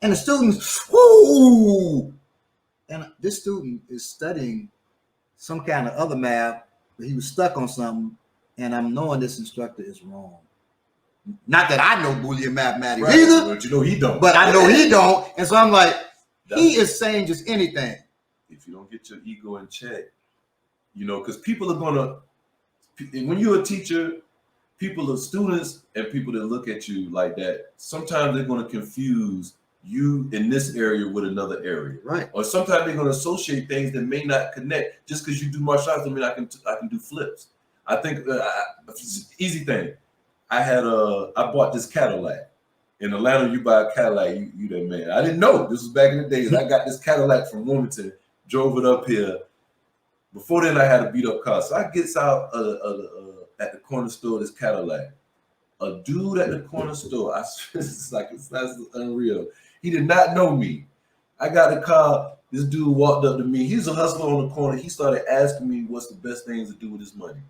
And the students, whoo! And this student is studying some kind of other math, but he was stuck on something. And I'm knowing this instructor is wrong. Not that I know Boolean mathematics either. But he don't. But I know he don't. And so I'm like, he is saying just anything. If you don't get your ego in check, because people are going to, when you're a teacher, students and people that look at you like that, sometimes they're going to confuse you in this area with another area. Right. Or sometimes they're going to associate things that may not connect. Just because you do martial arts, I mean, I can do flips. I think easy thing. I bought this Cadillac. In Atlanta, you buy a Cadillac, you that man. I didn't know. This was back in the days. I got this Cadillac from Wilmington, drove it up here. Before then, I had a beat up car. So I gets out at the corner store, this Cadillac. A dude at the corner store, it's unreal. He did not know me. I got the car. This dude walked up to me. He's a hustler on the corner. He started asking me what's the best things to do with his money.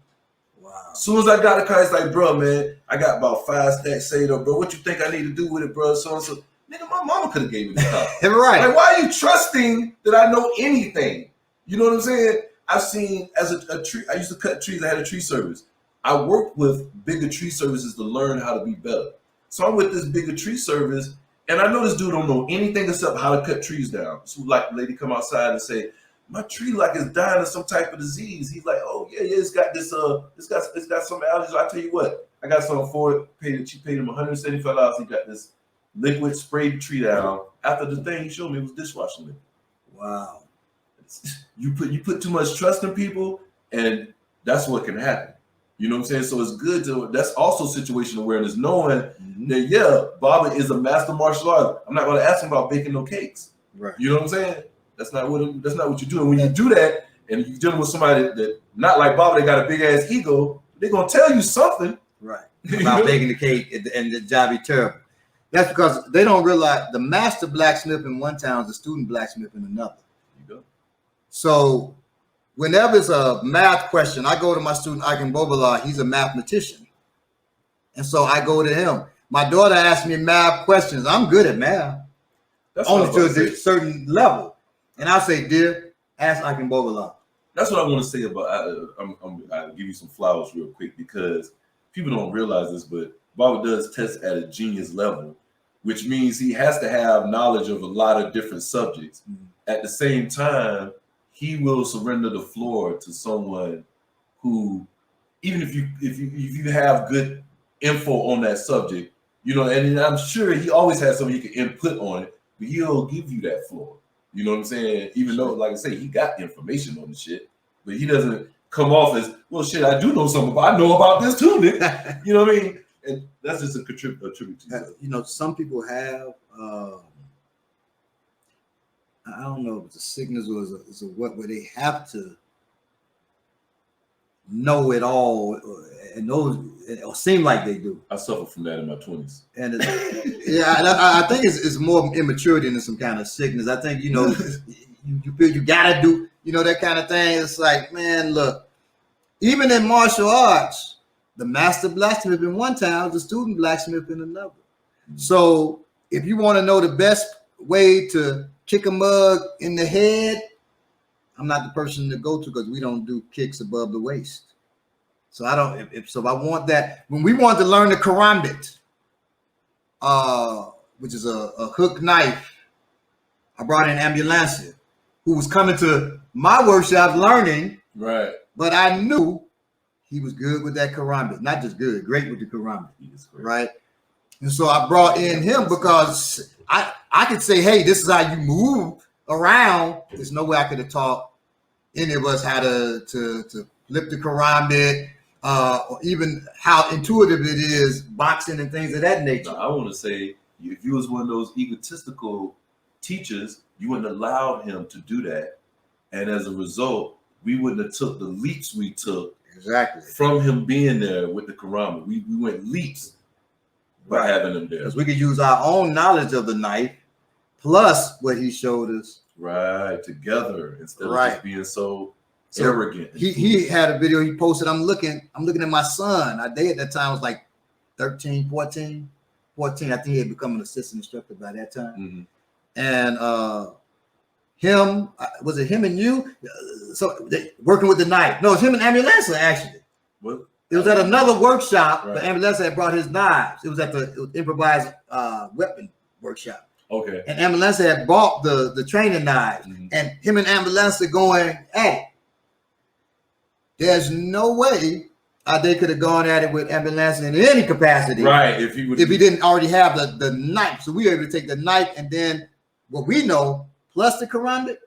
Wow. As soon as I got the car, it's like, "Bro, man, I got about 5 stacks saved up, bro. What you think I need to do with it, bro?" So and so. Nigga, my mama could have gave me the car. Right. Like, why are you trusting that I know anything? You know what I'm saying? I've seen as a tree. I used to cut trees. I had a tree service. I worked with bigger tree services to learn how to be better. So I'm with this bigger tree service, and I know this dude don't know anything except how to cut trees down. So like, the lady come outside and say, "My tree like is dying of some type of disease." He's like, "Oh yeah, it's got this it's got some allergies." I tell you what, I got something for it. She paid him $175. He got this liquid sprayed tree down. After the thing he showed me was dishwashing liquid. Wow. You put too much trust in people, and that's what can happen. You know what I'm saying? So it's good to, that's also situational awareness, knowing that, yeah, Baba is a master martial artist. I'm not going to ask him about baking no cakes. Right. You know what I'm saying? That's not what you're doing. When you do that, and you're dealing with somebody that not like Baba, they got a big ass ego, they're going to tell you something. Right. About baking the cake and the job be terrible. That's because they don't realize the master blacksmith in one town is the student blacksmith in another. You go. So whenever it's a math question, I go to my student, Iken Bobala. He's a mathematician. And so I go to him. My daughter asks me math questions. I'm good at math. That's only to a certain level. And I say, dear, ask Iken Bobala. That's what I want to say about, I'll give you some flowers real quick, because people don't realize this, but Baba does test at a genius level, which means he has to have knowledge of a lot of different subjects. At the same time, he will surrender the floor to someone who, even if you have good info on that subject, you know, and I'm sure he always has somebody he can input on it, but he'll give you that floor. You know what I'm saying? Even though, like I say, he got information on the shit, but he doesn't come off as, well, shit, I do know something, but I know about this too, nigga. You know what I mean? And that's just a tribute to that. You know, some people have, I don't know if it's a sickness or it's a what, where they have to know it all and know or seem like they do. I suffered from that in my 20s. And yeah, I think it's more immaturity than some kind of sickness. I think, you know, you feel you gotta do, you know, that kind of thing. It's like, man, look, even in martial arts, the master blacksmith in one town, the student blacksmith in another. So if you want to know the best way to kick a mug in the head, I'm not the person to go to, because we don't do kicks above the waist. So I don't. If I want that, when we want to learn the karambit, which is a hook knife, I brought in ambulancia, who was coming to my workshop learning. Right. But I knew he was good with that karambit, not just good, great with the karambit. Right. And so I brought in him because I could say, hey, this is how you move around. There's no way I could have taught any of us how to flip the karambit, or even how intuitive it is, boxing and things of that nature. Now, I want to say, if you was one of those egotistical teachers, you wouldn't allow him to do that. And as a result, we wouldn't have took the leaps we took from him being there with the karambit. We went leaps by having him there. Because we could use our own knowledge of the knife plus what he showed us. Right, together, instead of just being so arrogant. He had a video he posted. I'm looking at my son. They at that time was like 13, 14. I think he had become an assistant instructor by that time. And him, was it him and you? So working with the knife. No, it's him and Ambulancia, actually. What? It was at another workshop. Right. The Ambulancia had brought his knives. It was at the improvised weapon workshop. Okay. And Ambulancia had bought the training knives. And him and Ambulancia going at it. There's no way they could have gone at it with Ambulancia in any capacity. Right. If he didn't already have the knife. So we were able to take the knife and then what we know plus the karambit.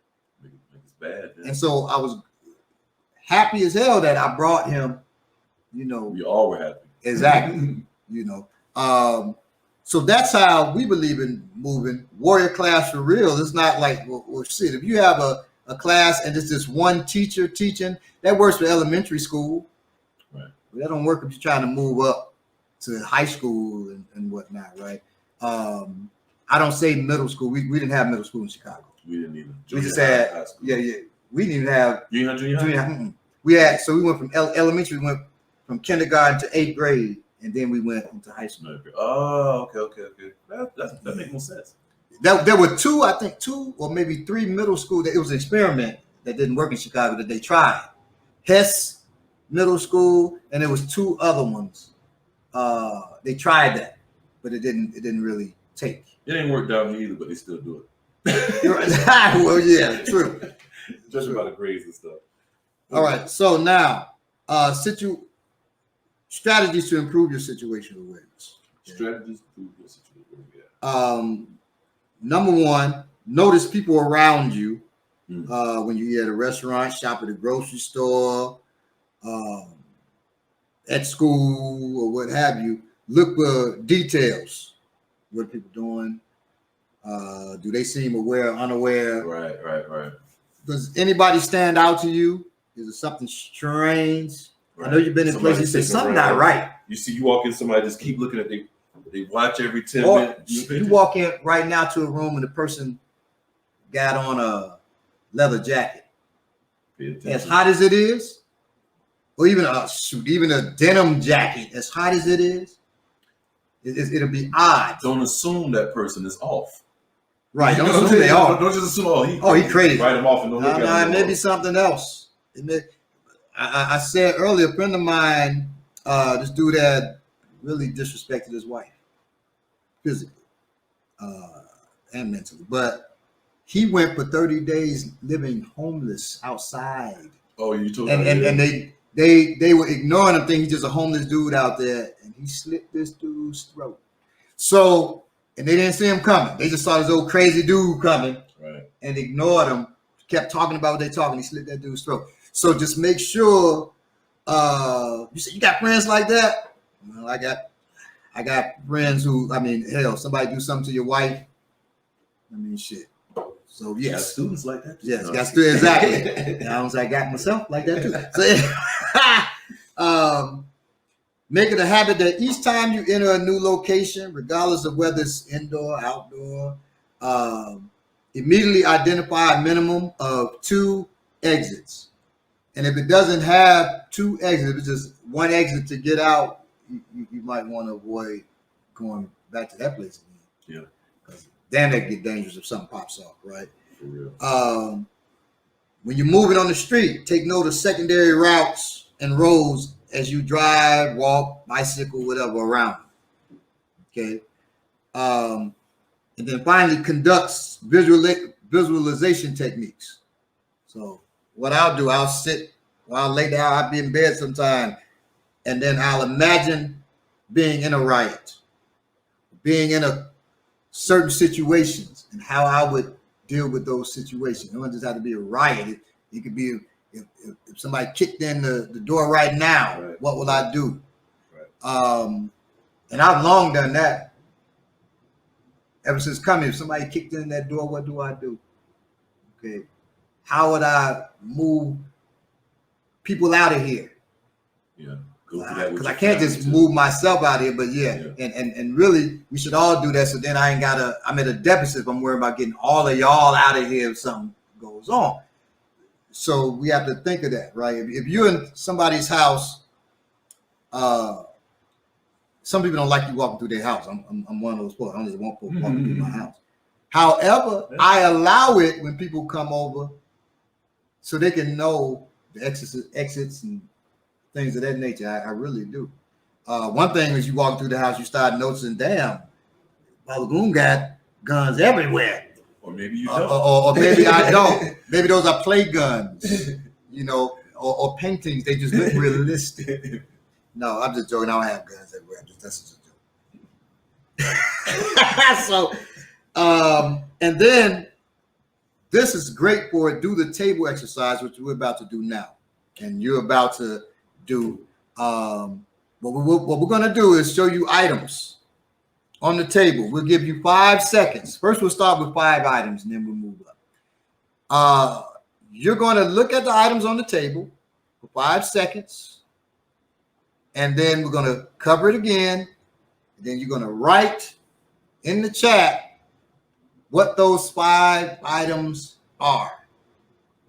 It's bad. Man. And so I was happy as hell that I brought him. You know, we all were happy. Exactly. You know, so that's how we believe in moving. Warrior class for real. It's not like, well shit. If you have a class and it's just one teacher teaching, that works for elementary school. Right. But that don't work if you're trying to move up to high school and whatnot, right? I don't say middle school. We didn't have middle school in Chicago. We didn't either. We just had high school. Yeah. We didn't even have junior. We had, so we went from elementary. We went from kindergarten to 8th grade, and then we went into high school. Oh, okay. That makes more sense. There were two or maybe 3 middle school. It was an experiment that didn't work in Chicago that they tried. Hess Middle School, and there was 2 other ones. They tried that, but it didn't really take. It ain't worked out here either, but they still do it. Well, yeah, true. Judging by the grades and stuff. All right, so now strategies to improve your situational awareness. Okay. Strategies to improve your situational awareness. Number 1, notice people around you when you eat at a restaurant, shop at a grocery store, at school, or what have you. Look for details. What are people doing? Do they seem aware or unaware? Right. Does anybody stand out to you? Is it something strange? Right. I know you've been in places you say something not right. You walk in, somebody just keep looking at they watch every 10 minutes. You walk in right now to a room and the person got on a leather jacket. As hot as it is, or even a denim jacket, as hot as it is, it'll be odd. Don't assume that person is off. Right. Don't assume they are. Don't just assume, he crazy. Write him off and don't look at him. It may be something else. I said earlier, a friend of mine, this dude had really disrespected his wife, physically and mentally. But he went for 30 days living homeless outside. Oh, you told me. And they were ignoring him, thinking he's just a homeless dude out there, and he slit this dude's throat. So, and they didn't see him coming. They just saw this old crazy dude coming, right, and ignored him. Kept talking about what they talking. He slit that dude's throat. So just make sure. You said you got friends like that. Well, I got friends who, hell, somebody do something to your wife. Shit. So yes, got students like that. Yes, got students exactly. I got myself like that too. So make it a habit that each time you enter a new location, regardless of whether it's indoor, outdoor, immediately identify a minimum of 2 exits. And if it doesn't have 2 exits, if it's just 1 exit to get out, you might want to avoid going back to that place again. Yeah. Because then that get dangerous if something pops off, right? For real. When you're moving on the street, take note of secondary routes and roads as you drive, walk, bicycle, whatever around. Okay. And then finally conducts visualization techniques. So what I'll do, I'll sit while I lay down, I'll be in bed sometime, and then I'll imagine being in a riot, being in a certain situations, and how I would deal with those situations. It doesn't just have to be a riot. It could be if somebody kicked in the door right now, right, what will I do? Right. And I've long done that. Ever since coming, if somebody kicked in that door, what do I do? Okay. How would I move people out of here? Yeah. Because I can't just move myself out of here, but yeah. And really, we should all do that. So then I'm at a deficit if I'm worried about getting all of y'all out of here if something goes on. So we have to think of that, right? If you're in somebody's house, some people don't like you walking through their house. I'm one of those folks. I don't just want folks walking through my house. However, I allow it when people come over so they can know the exits and things of that nature. I really do. One thing is you walk through the house, you start noticing, damn, Balagoon got guns everywhere. Or maybe you don't. Or maybe I don't. Maybe those are play guns, or paintings. They just look realistic. No, I'm just joking. I don't have guns everywhere. That's just a joke. So, and then this is great for it. Do the table exercise, which we're about to do now. And you're about to do, what we're going to do is show you items on the table. We'll give you 5 seconds. First, we'll start with 5 items, and then we'll move up. You're going to look at the items on the table for 5 seconds, and then we're going to cover it again. And then you're going to write in the chat what those 5 items are.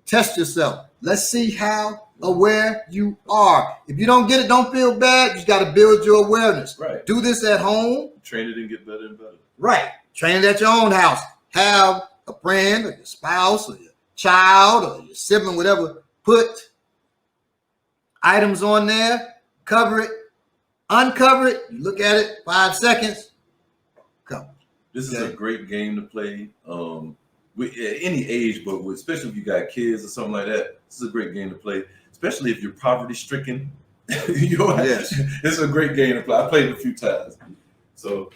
Test yourself. Let's see how aware you are. If you don't get it, don't feel bad. You got to build your awareness. Right. Do this at home. Train it and get better and better. Right. Train it at your own house. Have a friend or your spouse or your child or your sibling, whatever, put items on there, cover it, uncover it, you look at it, 5 seconds, cover. This is a great game to play. With at any age, but especially if you got kids or something like that, this is a great game to play. Especially if you're poverty stricken. Yes. It's a great game to play. I played it a few times. So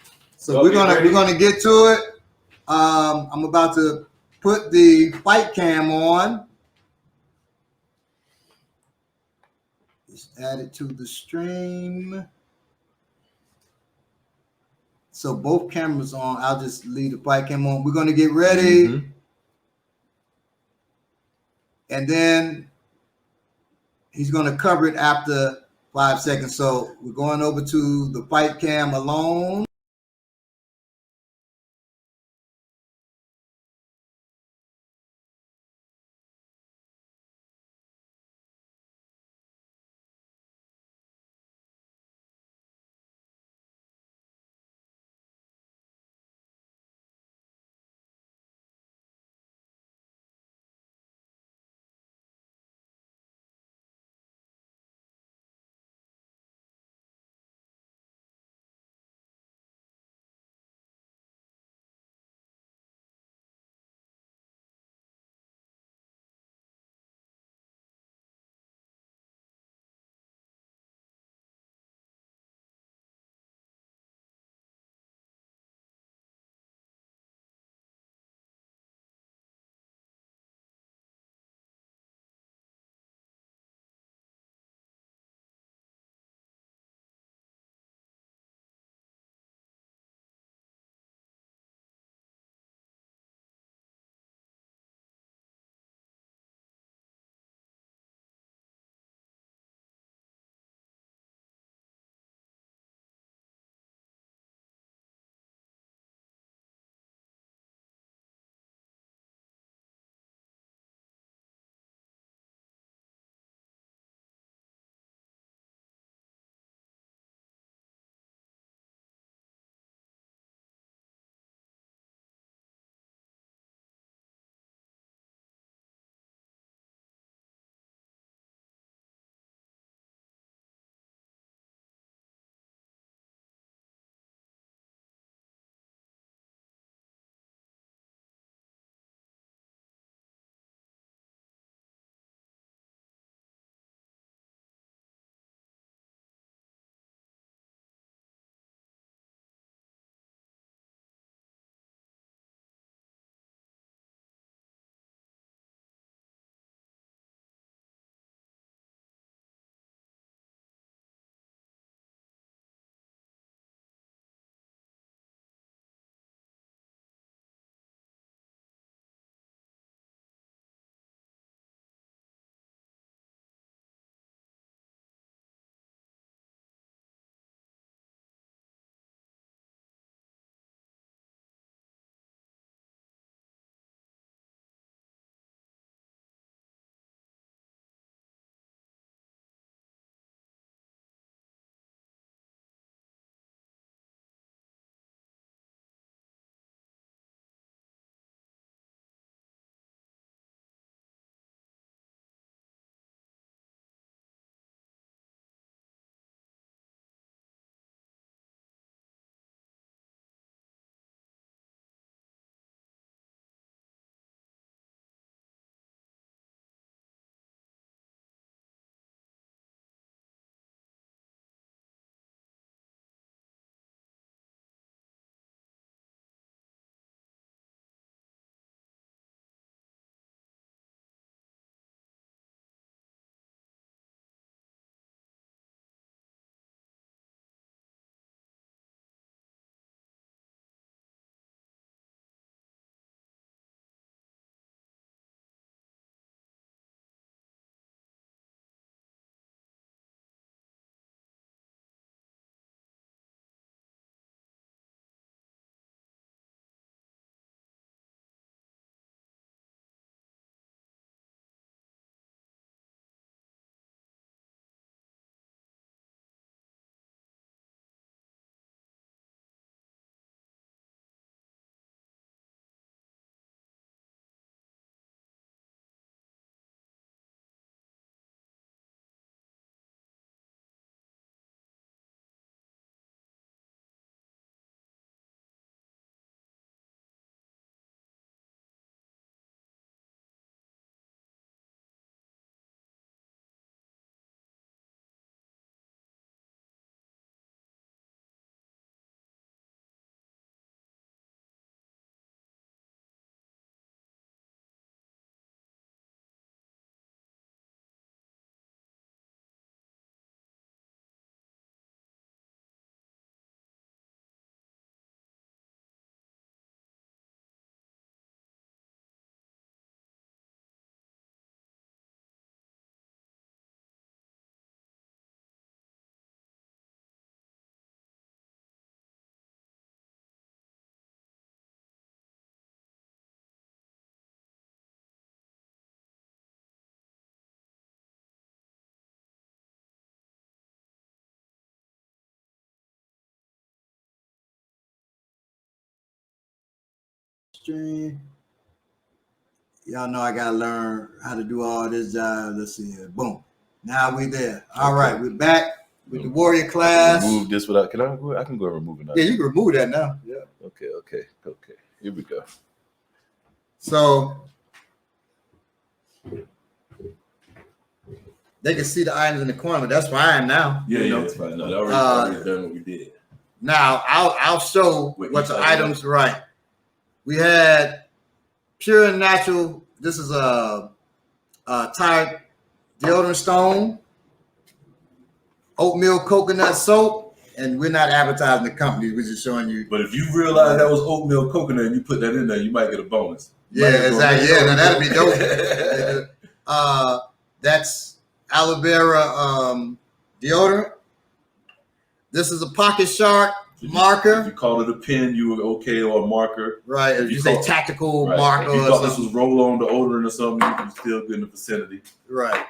we're gonna get to it. I'm about to put the fight cam on. Just add it to the stream. So both cameras on. I'll just leave the fight cam on. We're gonna get ready. Mm-hmm. And then he's going to cover it after 5 seconds. So we're going over to the fight cam alone. Stream. Y'all know I gotta learn how to do all this job. Let's see here. Boom. Now we there. All right, we're back with the warrior class. Remove this without. Can I go? I can go and remove it now. Yeah, you can remove that now. Yeah. Okay. Here we go. So they can see the items in the corner, but that's fine now. Yeah, that's fine. No, they already done what we did. Now I'll show what the items right. We had pure and natural. This is a Tide deodorant stone, oatmeal coconut soap, and we're not advertising the company. We're just showing you. But if you realize that was oatmeal coconut and you put that in there, you might get a bonus. Yeah, exactly. Yeah, now that'd be dope. That's aloe vera deodorant. This is a Pocket Shark marker. If you called it a pen, you were okay, or a marker. Right. If you say tactical marker. If you thought this was roll-on deodorant or something, you still good in the vicinity. Right.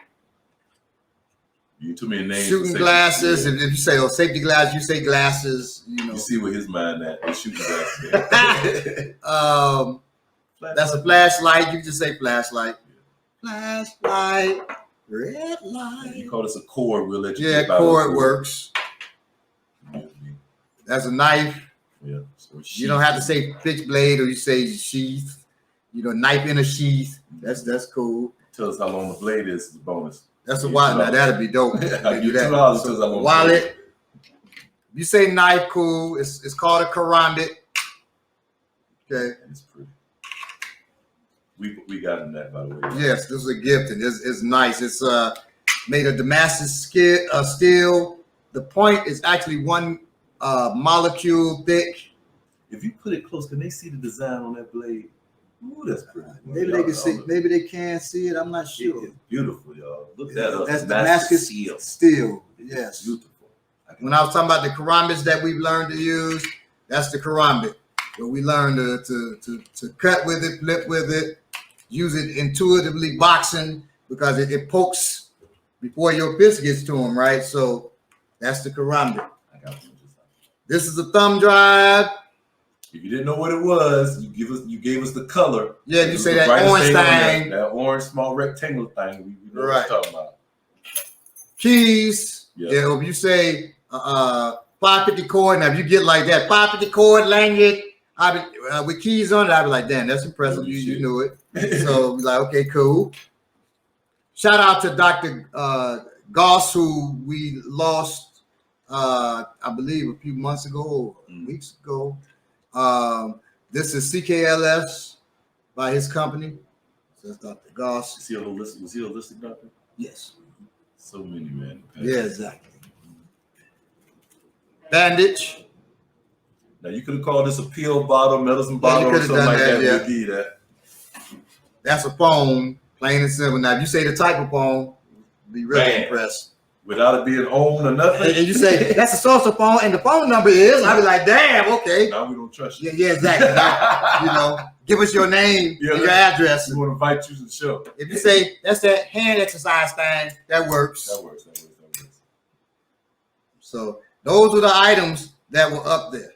You too many names. Shooting glasses. Yeah. If you say safety glasses, you say glasses. You see where his mind at. It's shooting glasses. That's a flashlight. You just say flashlight. Yeah. Flashlight. Red light. If you call this a cord, we'll let you. Yeah, cord works. That's a knife. Yeah. So you don't have to say fixed blade, or you say sheath. Knife in a sheath. That's cool. Tell us how long the blade is a bonus. That's a wallet. Now that'd be dope. I'll give $2 so wallet. You say knife, cool. It's called a karambit. Okay. It's pretty. We got in that, by the way. Yes, this is a gift, and it's nice. It's made of Damascus steel. The point is actually one molecule thick. If you put it close, can they see the design on that blade? Ooh, that's pretty. Maybe they can see. Maybe they can see it. I'm not sure. It's beautiful, y'all. Look that up. That's Damascus steel. Yes. Beautiful. When I was talking about the karambits that we've learned to use, that's the karambit. Where we learn to cut with it, flip with it, use it intuitively, boxing, because it pokes before your fist gets to them, right? So that's the karambit. I got one. This is a thumb drive. If you didn't know what it was, you gave us the color. Yeah, you say that orange thing. That orange small rectangle thing. We know what you're talking about. Keys. Yeah, if you say 550 cord, now if you get like that 550 cord lanyard, with keys on it, I'd be like, damn, that's impressive. You knew it. So be like, okay, cool. Shout out to Dr. Goss, who we lost, I believe, a few months ago or weeks ago. This is CKLS by his company. So that's Dr. Goss. Was he a holistic doctor? Yes. So many, man. Yeah, exactly. Bandage. Now you could have called this a pill bottle, medicine bottle, or something like that. Yeah. Would be that. That's a phone, plain and simple. Now, if you say the type of phone, be really impressed. Without it being owned or nothing. And you say, that's a social phone, and the phone number is, I'll be like, damn, okay. Now we don't trust you. Yeah, exactly. Now, give us your name and your address. We want to invite you to the show. If you say, that's that hand exercise thing, that works. That works. So those are the items that were up there.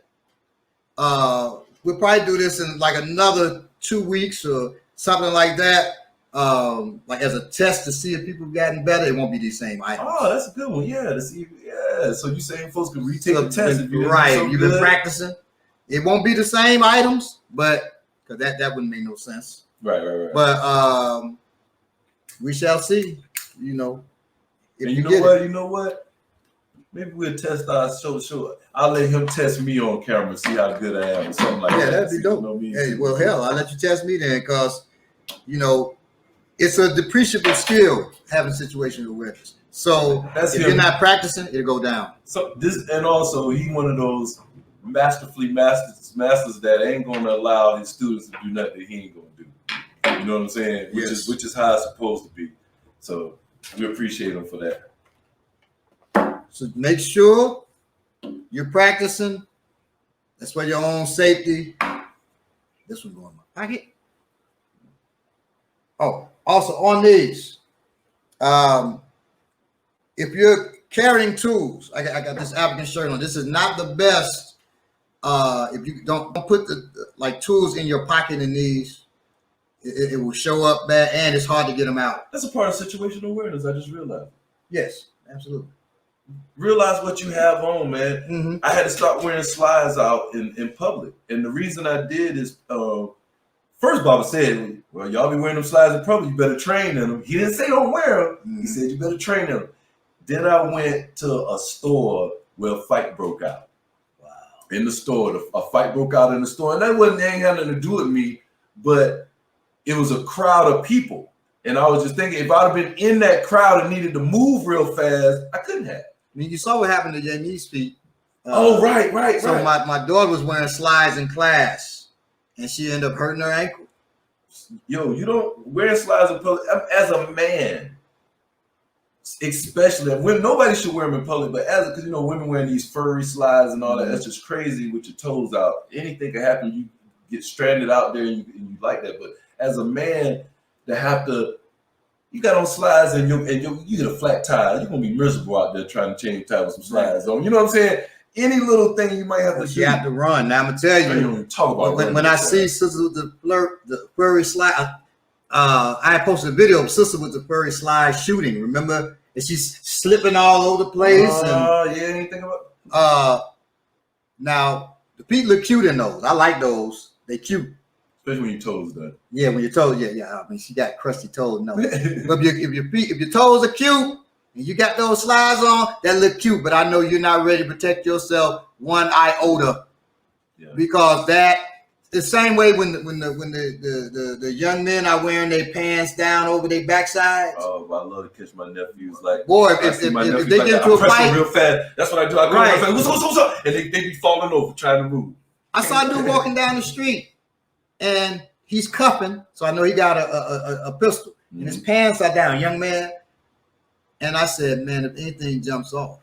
We'll probably do this in like another 2 weeks or something like that. Like as a test to see if people have gotten better. It won't be these same items. Oh, that's a good one. Yeah, to see. Yeah. So you saying folks can retake the test if you right? You've been practicing. It won't be the same items, but because that wouldn't make no sense. Right. But we shall see. You know. If and you know what? Maybe we'll test our show. I'll let him test me on camera and see how good I am or something like that. Yeah, that'd be dope. Hey, well, hell, I'll let you test me then, because it's a depreciable skill having situational awareness. So if you're not practicing, it'll go down. So and also he one of those masters that ain't gonna allow his students to do nothing that he ain't gonna do. You know what I'm saying? Yes. Which is how it's supposed to be. So we appreciate him for that. So make sure you're practicing. That's for your own safety. This one going in my pocket. Oh, also on these, if you're carrying tools, I got this African shirt on. This is not the best if you don't put the like tools in your pocket and these, it will show up bad, and it's hard to get them out. That's a part of situational awareness. I just realized. Yes, absolutely. Realize what you have on, man. Mm-hmm. I had to start wearing slides out in public, and the reason I did is, first Baba said, "Well, y'all be wearing them slides in public. You better train in them." He didn't say don't wear them. Mm-hmm. He said you better train in them. Then I went to a store where a fight broke out. Wow. In the store, a fight broke out in the store, and that ain't had nothing to do with me, but it was a crowd of people. And I was just thinking, if I'd have been in that crowd and needed to move real fast, I couldn't have. I mean, you saw what happened to Jamie's feet. Right. So my daughter was wearing slides in class, and she ended up hurting her ankle. Yo, you don't wear slides in public as a man, especially when nobody should wear them in public. But because women wearing these furry slides and all that, that's just crazy with your toes out. Anything can happen. You get stranded out there, and you like that. But as a man, you got on slides and you get a flat tire, you're gonna be miserable out there trying to change tires with some slides on. You know what I'm saying? Any little thing you might have to do. You have to run. Now I'm gonna tell you. Don't even talk about when I see sisters with the furry slide, I posted a video of sister with the furry slide shooting. Remember? And she's slipping all over the place. Yeah, anything about. Now the feet look cute in those. I like those. They cute. Especially when your toes done. Yeah, when your toes, yeah. I mean, she got crusty toes. No, but if your toes are cute and you got those slides on, that look cute. But I know you're not ready to protect yourself one iota, because that the same way when the young men are wearing their pants down over their backsides. Oh, I love to catch my nephews like. Boy, if they get into a fight real fast, that's what I do. I go right. What's up? And they be falling over trying to move. I saw a dude walking down the street. And he's cuffing, so I know he got a pistol. And his pants are down, young man. And I said, man, if anything jumps off,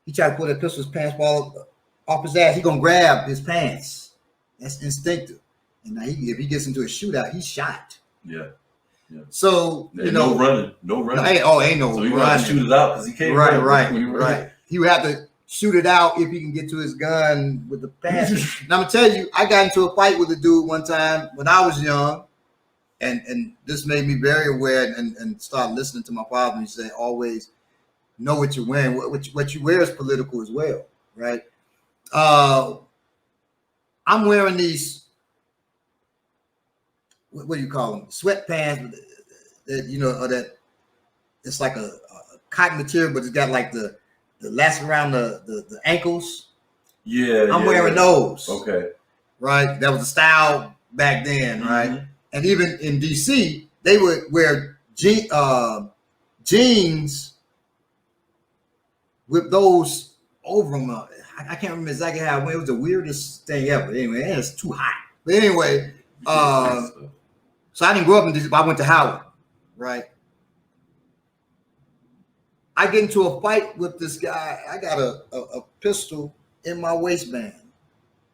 he tried to put that pistol, his pants fall off his ass. He gonna grab his pants. That's instinctive. And now if he gets into a shootout, he's shot. Yeah. So no running. Ain't no so you got to shoot it out because he can't. Right. He would have to shoot it out if he can get to his gun with the pants. And I'm gonna tell you, I got into a fight with a dude one time when I was young, and this made me very aware and start listening to my father. He said, always know what you're wearing. What you wear is political as well, right? I'm wearing these, what do you call them? Sweatpants that it's like a cotton material, but it's got like the lace around the ankles. Yeah, I'm wearing those. Okay. Right? That was the style back then, right? Mm-hmm. And even in DC, they would wear jeans with those over them. I can't remember exactly how it went. It was the weirdest thing ever. Anyway, and it's too hot. But anyway, so I didn't grow up in DC, but I went to Howard, right? I get into a fight with this guy. I got a pistol in my waistband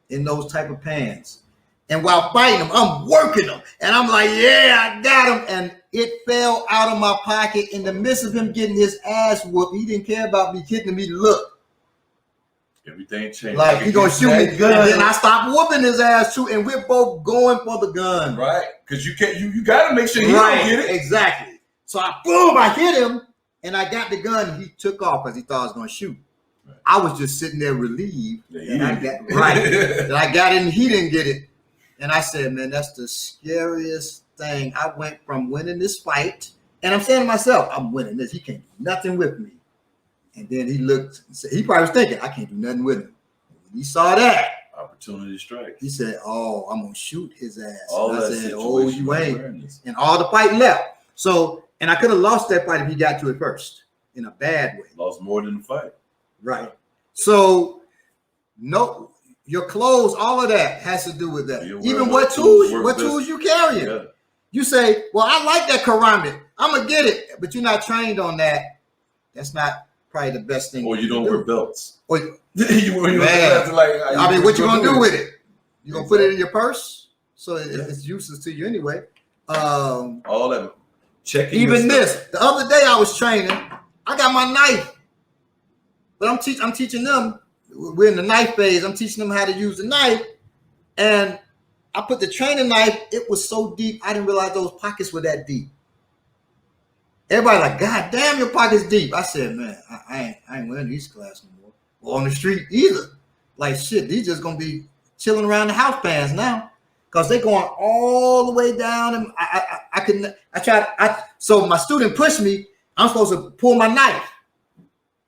in those type of pants. And while fighting him, I'm working him. And I'm like, yeah, I got him. And it fell out of my pocket in the midst of him getting his ass whooped. He didn't care about me kicking me. Look. Everything changed. Like, he gonna shoot me. And then I stopped whooping his ass too. And we're both going for the gun. Right. Because you can't, you got to make sure he don't get it. Exactly. So I hit him. And I got the gun, and he took off because he thought I was going to shoot. Right. I was just sitting there relieved that I got it, and he didn't get it. And I said, man, that's the scariest thing. I went from winning this fight, and I'm saying to myself, I'm winning this. He can't do nothing with me. And then he looked, he probably was thinking, I can't do nothing with him. When he saw that, opportunity strike. He said, oh, I'm going to shoot his ass. All and I said, oh, you ain't. Awareness. And all the fight left. So, and I could have lost that fight if he got to it first in a bad way. Lost more than the fight. Right. So, no, your clothes, all of that has to do with that. Even what tools you carrying. Yeah. You say, well, I like that karambit. I'm going to get it. But you're not trained on that. That's not probably the best thing. Or you don't wear belts. Or, what you going to do with it? You going to put it in your purse? So it's useless to you anyway. All that. Checking even this. The other day I was training. I got my knife, but I'm teaching them we're in the knife phase. I'm teaching them how to use the knife, and I put the training knife. It was so deep, I didn't realize those pockets were that deep. Everybody like, God damn, your pocket's deep. I said, man, I ain't wearing these classes no more. Or on the street either. Like shit, these just gonna be chilling around the house pants now, cause they going all the way down. And I couldn't. So my student pushed me. I'm supposed to pull my knife.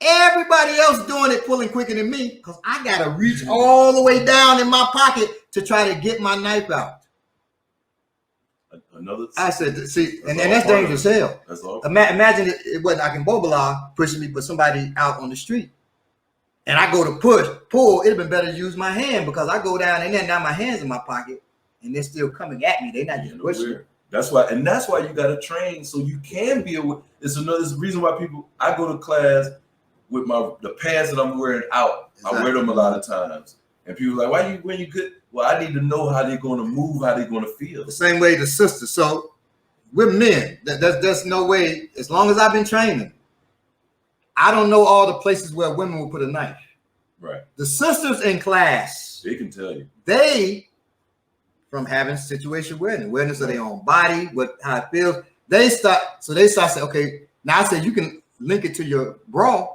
Everybody else doing it, pulling quicker than me, because I got to reach all the way down in my pocket to try to get my knife out. I said, see, and that's dangerous as hell. That's all. Imagine it wasn't Akinbobola pushing me, but somebody out on the street. And I go to pull, it'd been better to use my hand, because I go down and then now my hand's in my pocket and they're still coming at me. They're not just pushing. That's why you got to train so you can be aware. It's another reason why I go to class with the pants that I'm wearing out. Exactly. I wear them a lot of times. And people are like, why you when you good? Well, I need to know how they're going to move, how they're going to feel. The same way the sisters. So we're men. There's no way, as long as I've been training, I don't know all the places where women will put a knife. Right. The sisters in class, they can tell you. They, from having situational awareness of their own body, how it feels, they start saying, okay, now I said you can link it to your bra.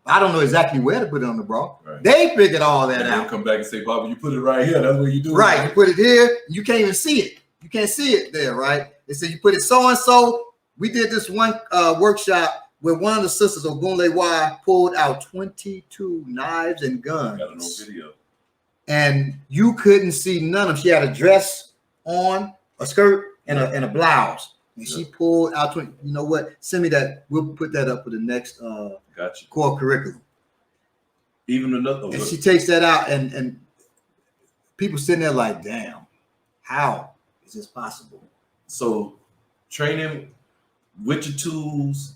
I don't know exactly where to put it on the bra. Right. They figured all that out. Come back and say, Bobby, you put it right here. That's what you do. Right. You put it here. You can't even see it. You can't see it there, right? They said you put it so and so. We did this one workshop where one of the sisters of Ogunlewa pulled out 22 knives and guns. Got no video. And you couldn't see none of them. She had a dress on, a skirt, and a blouse. And she pulled out 20. You know what? Send me that. We'll put that up for the next core curriculum. Even another. And she takes that out, and people sitting there like, damn, how is this possible? So training with your tools,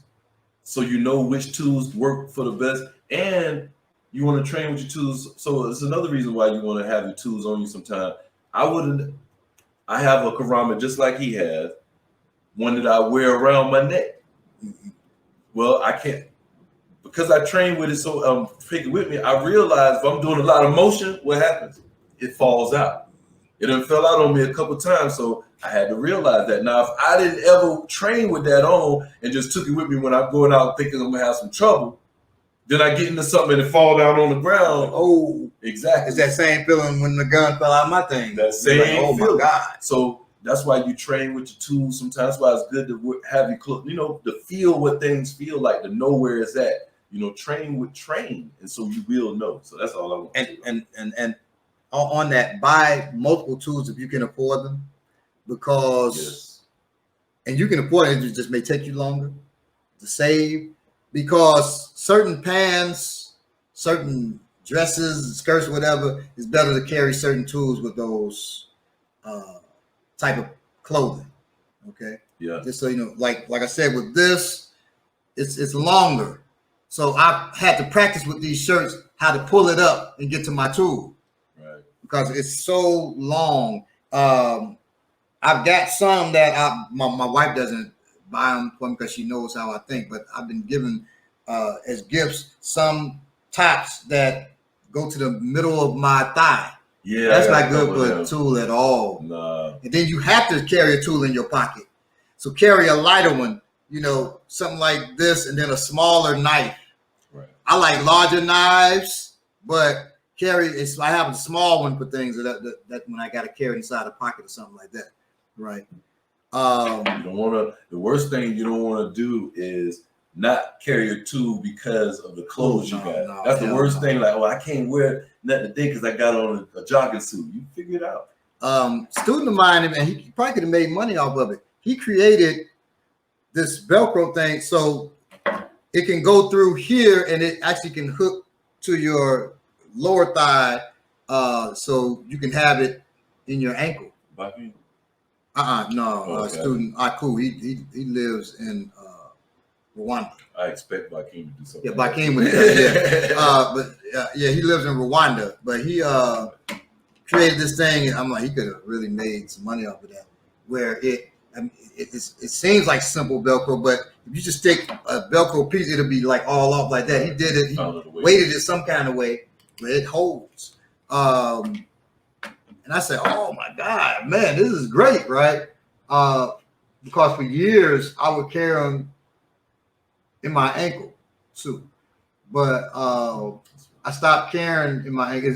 so you know which tools work for the best, and you want to train with your tools. So it's another reason why you want to have your tools on you sometime. I have a karama just like he has, one that I wear around my neck. Well, I can't, because I train with it, so take it with me. I realize if I'm doing a lot of motion, what happens? It falls out. It done fell out on me a couple times, so I had to realize that. Now, if I didn't ever train with that on and just took it with me when I'm going out thinking I'm gonna have some trouble, then I get into something and it fall down on the ground. Oh, exactly. It's that same feeling when the gun fell out of my thing. That same feeling. My God. So that's why you train with your tools. Sometimes that's why it's good to have you close, to feel what things feel like, to know where it's at. Train with train, and so you will know. So that's all I want. And on that, buy multiple tools if you can afford them, because and you can afford it. It just may take you longer to save, because certain pants, certain dresses, skirts, whatever, is better to carry certain tools with those type of clothing. Okay. Yeah. Just so you know, like I said, with this, it's longer. So I had to practice with these shirts how to pull it up and get to my tool. Right. Because it's so long. I've got some that my wife doesn't buy them for me because she knows how I think, but I've been given as gifts some tops that go to the middle of my thigh. Yeah, that's not good for a tool at all. Nah. And then you have to carry a tool in your pocket. So carry a lighter one, something like this, and then a smaller knife. Right. I like larger knives, but I have a small one for things that when I got to carry inside a pocket or something like that. Right. You don't want to. The worst thing you don't want to do is not carry a tool because of the clothes you got. No, that's the worst thing. Like, I can't wear nothing today because I got on a jogging suit. You figure it out. Student of mine, and he probably could have made money off of it. He created this Velcro thing so it can go through here and it actually can hook to your lower thigh, so you can have it in your ankle. Baki? Student Aku. He lives in Rwanda. I expect Bakim to do something. Yeah, Bakim would do that. He lives in Rwanda, but he created this thing, and I'm like, he could have really made some money off of that. Where it seems like simple Velcro, but if you just stick a Velcro piece, it'll be like all off like that. He did it. He weighted it some kind of way, but it holds. And I said, oh my God, man, this is great, right? Because for years I would carry them in my ankle too. But I stopped carrying in my ankle.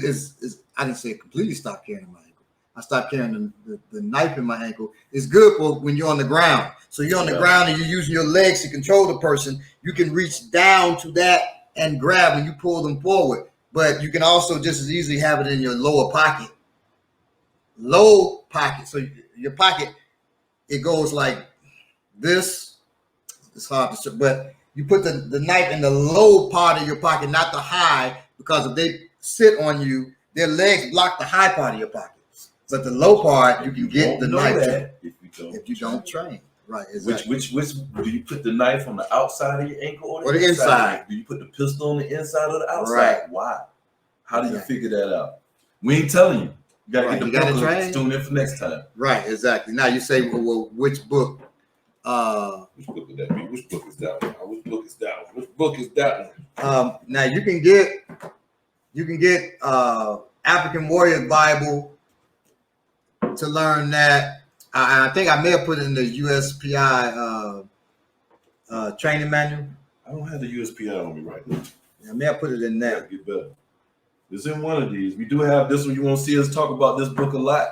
I didn't say completely stop carrying in my ankle. I stopped carrying the knife in my ankle. It's good for when you're on the ground. So you're on the ground and you're using your legs to control the person. You can reach down to that and grab when you pull them forward. But you can also just as easily have it in your lower pocket. Low pocket. So your pocket, it goes like this. It's hard to, but you put the knife in the low part of your pocket, not the high, because if they sit on you, their legs block the high part of your pocket. But the low part, you can get the knife if you don't train. Right. Exactly. Which do you put the knife on the outside of your ankle or the inside? Do you put the pistol on the inside or the outside? Right. Why? How do you figure that out? We ain't telling you. You gotta get the book. Tune in for next time. Right. Exactly. Now you say, well, which book? Which book would that be? Which book is that one? Which book is that one? Which book is that one? Now you can get African Warrior Bible to learn that. I think I may have put it in the USPI training manual. I don't have the USPI on me right now. I may have put it in there. Get better. It's in one of these. We do have this one. You won't see us talk about this book a lot,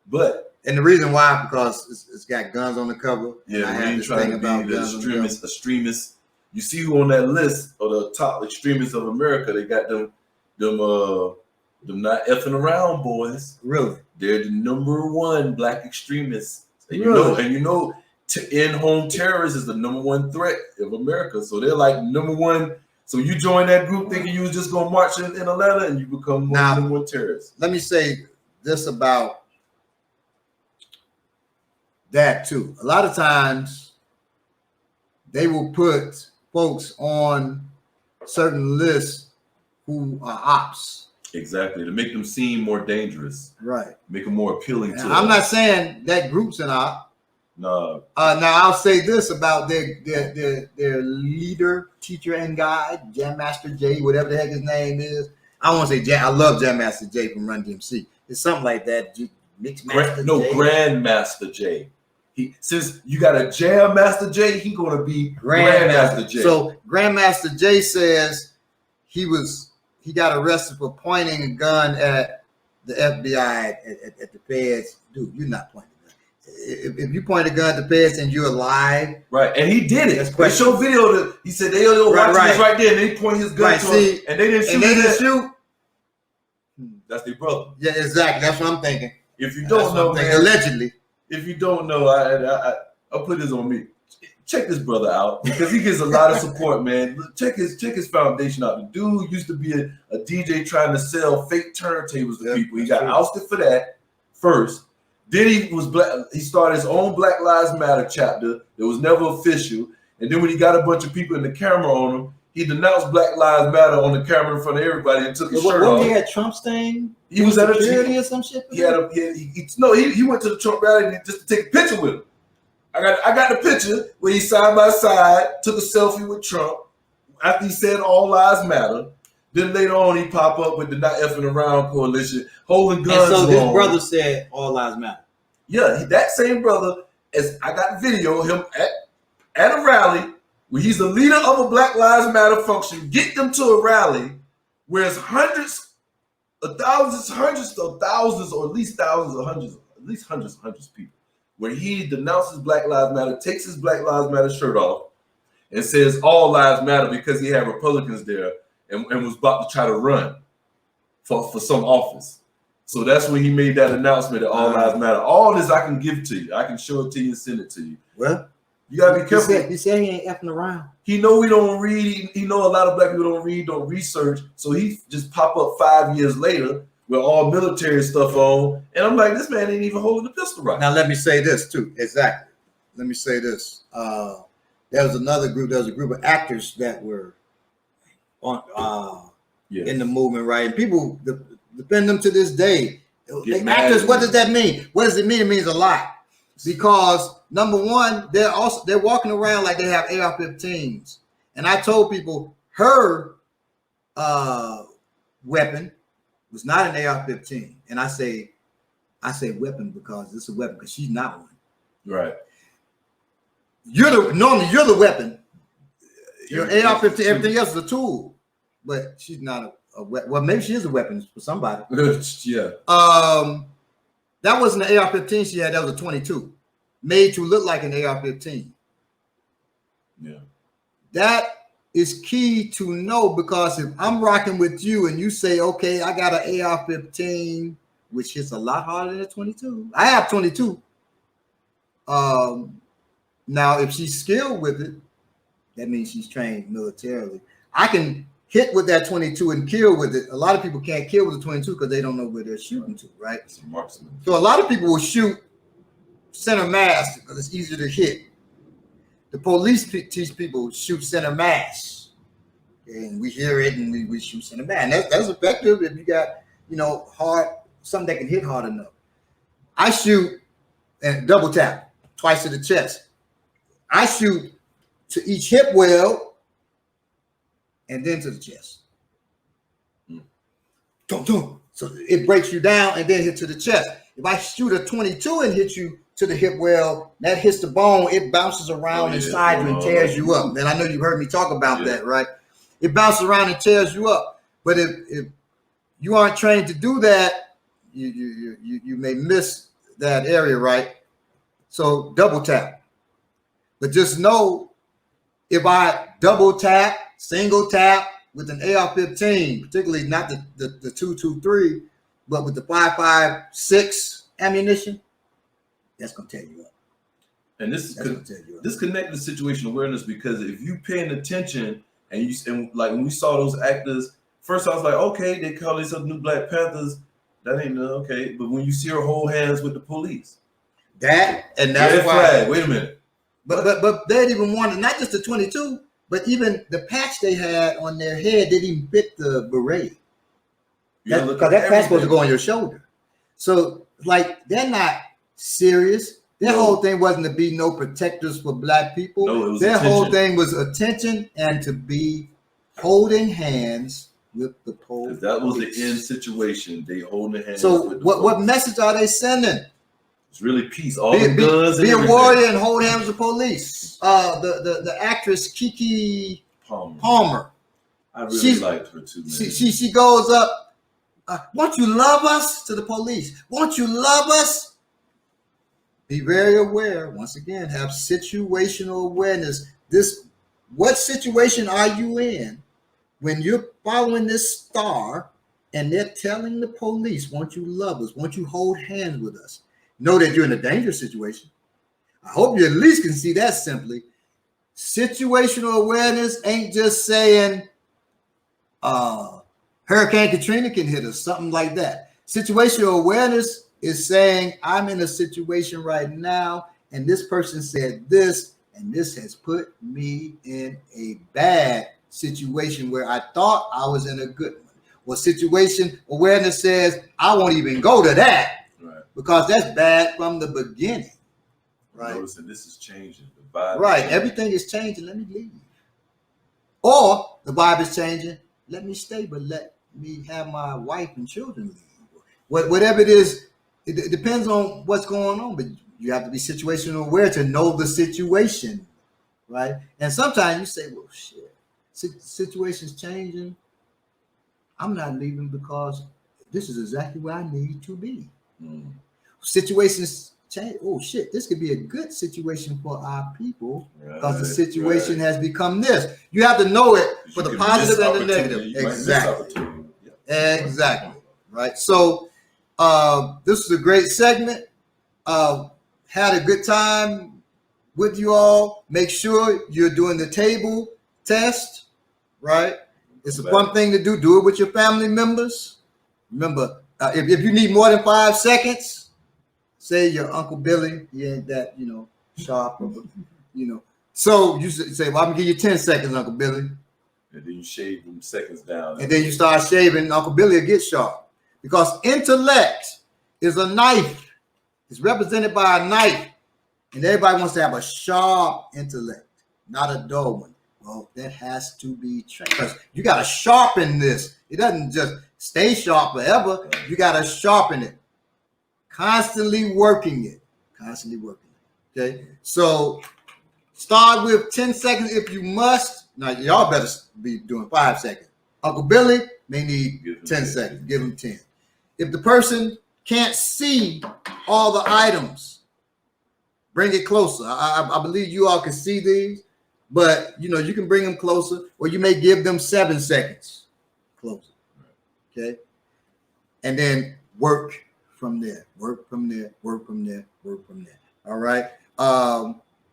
but and the reason why, because it's got guns on the cover. Yeah, I we have ain't this trying thing to about be the extremists. You see who on that list or the top extremists of America? They got them not effing around boys. Really, they're the number one black extremists. And really? you know, in-home terrorists is the number one threat of America. So they're like number one. So you join that group thinking you was just gonna march in Atlanta, and you become number one terrorist. Let me say this about that too. A lot of times they will put folks on certain lists who are ops. Exactly, to make them seem more dangerous. Right. Make them more appealing to I'm not saying that group's an op. No. Now I'll say this about their leader, teacher, and guide, Jam Master Jay, whatever the heck his name is. I won't say Jam. I love Jam Master Jay from Run DMC. It's something like that. Grandmaster Jay. Since you got a Jam Master Jay, he's gonna be Grandmaster Jay. So Grandmaster Jay says he got arrested for pointing a gun at the FBI at the feds. Dude, you're not pointing a gun. If you point a gun at the feds and you're alive, right? And he did it. They show video that he said they were watching this right there, and they point his gun to him, and they didn't shoot. That's their brother. Yeah, exactly. That's what I'm thinking. If you don't know, man, allegedly. If you don't know, I'll put this on me. Check this brother out because he gets a lot of support, man. Check his foundation out. The dude used to be a DJ trying to sell fake turntables to people. He got ousted for that first. Then he started his own Black Lives Matter chapter that was never official. And then when he got a bunch of people in the camera on him, he denounced Black Lives Matter on the camera in front of everybody and took his shirt off. He had Trump's thing. He was at a security or some shit. He went to the Trump rally just to take a picture with him. I got the picture where he side by side took a selfie with Trump after he said all lives matter. Then later on he pop up with the Not Effing Around coalition holding guns. And so this brother said all lives matter. Yeah, that same brother, as I got video of him at a rally where he's the leader of a Black Lives Matter function, get them to a rally where it's hundreds of thousands, or at least thousands of hundreds, at least hundreds of people, where he denounces Black Lives Matter, takes his Black Lives Matter shirt off, and says all lives matter because he had Republicans there and was about to try to run for some office. So that's when he made that announcement that all lives matter. All this I can give to you. I can show it to you and send it to you. Well, you gotta be careful. He said he ain't effing around. He know we don't read. He know a lot of black people don't read, don't research. So he just pop up 5 years later with all military stuff on. And I'm like, this man ain't even holding the pistol right. Now let me say this too. Exactly. Let me say this. There was another group. There was a group of actors that were on in the movement, right? And people defend them to this day. Actors, what does that mean? What does it mean? It means a lot. Because number one, they're walking around like they have AR-15s. And I told people her weapon was not an AR-15. And I say weapon because it's a weapon because she's not one. Right. Normally you're the weapon. Your AR-15, everything else is a tool, but she's not a weapon. Well, maybe she is a weapon for somebody. Yeah. That wasn't an AR-15 she had. That was a 22, made to look like an AR-15. Yeah. That is key to know, because if I'm rocking with you and you say, okay, I got an AR-15, which hits a lot harder than a 22. I have 22. Now, if she's skilled with it, that means she's trained militarily. I can hit with that 22 and kill with it. A lot of people can't kill with the 22 because they don't know where they're shooting to, right? It's a marksman. So a lot of people will shoot center mass because it's easier to hit. The police teach people shoot center mass. And we hear it and we shoot center mass. And that's effective if you got, something that can hit hard enough. I shoot and double tap twice to the chest. I shoot to each hip well and then to the chest. So it breaks you down and then hit to the chest. If I shoot a 22 and hit you to the hip well, that hits the bone, it bounces around inside you and tears you up. And I know you heard me talk about that, right? It bounces around and tears you up. But if you aren't trained to do that, you may miss that area, right? So double tap. But just know, if I double tap, single tap with an AR-15, particularly not the 223, but with the 5.56 ammunition, that's gonna tear you up. And this connected to situational awareness, because if you paying attention and like when we saw those actors, first I was like, okay, they call themselves New Black Panthers. That ain't okay. But when you see her hold hands with the police, that's why. Wait a minute. But they didn't even want it, not just the 22, but even the patch they had on their head didn't even fit the beret. Because that patch supposed to go on your shoulder. So, like, they're not serious. Their whole thing wasn't to be no protectors for black people. No, it was their attention. whole thing was attention and to be holding hands with the police. That was the end situation. They holding hands. So, with the what message are they sending? It's really peace. All the guns and be a everything. warrior and hold hands with police. The actress Kiki Palmer. I really liked her too, man. She goes up. Won't you love us, to the police? Won't you love us? Be very aware. Once again, have situational awareness. What situation are you in when you're following this star and they're telling the police, won't you love us? Won't you hold hands with us? Know that you're in a dangerous situation. I hope you at least can see that simply. Situational awareness ain't just saying Hurricane Katrina can hit us, something like that. Situational awareness is saying I'm in a situation right now, and this person said this, and this has put me in a bad situation where I thought I was in a good one. Well, situation awareness says I won't even go to that. Because that's bad from the beginning, right? Noticing this is changing. The vibe. Right, everything is changing. Let me leave. Or the vibe is changing. Let me stay, but let me have my wife and children leave. Whatever it is, it depends on what's going on. But you have to be situational aware to know the situation, right? And sometimes you say, "Well, shit, situation's changing. I'm not leaving because this is exactly where I need to be." Situations change. Oh shit, this could be a good situation for our people because the situation has become this. You have to know it for the positive and the negative. Exactly. Right. So this is a great segment. Had a good time with you all. Make sure you're doing the table test. Right. It's a fun thing to do. Do it with your family members. Remember, if you need more than 5 seconds, say your Uncle Billy, he ain't that, sharp, So you say, well, I'm gonna give you 10 seconds, Uncle Billy. And then you shave them seconds down. And then you start shaving, Uncle Billy will get sharp. Because intellect is a knife. It's represented by a knife. And everybody wants to have a sharp intellect, not a dull one. Well, that has to be trained. Because you got to sharpen this. It doesn't just stay sharp forever. You got to sharpen it, constantly working it, Okay, so start with 10 seconds if you must. Now y'all better be doing 5 seconds. Uncle Billy may need 10 seconds. Give him 10. If the person can't see all the items, bring it closer. I believe you all can see these, but you can bring them closer, or you may give them 7 seconds closer. Okay, and then work from there. Work from there. Work from there. Work from there. All right.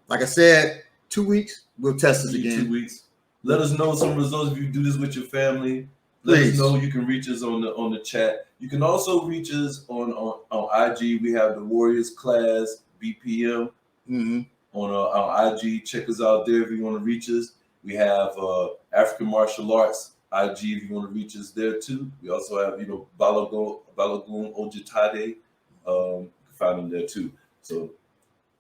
Like I said, 2 weeks. We'll test this again. 2 weeks. Let us know some results if you do this with your family. Let us know. You can reach us on the chat. You can also reach us on IG. We have the Warriors Class BPM on IG. Check us out there if you want to reach us. We have African Martial Arts IG if you want to reach us there too. We also have Balagoon Ojitade. You can find them there too. So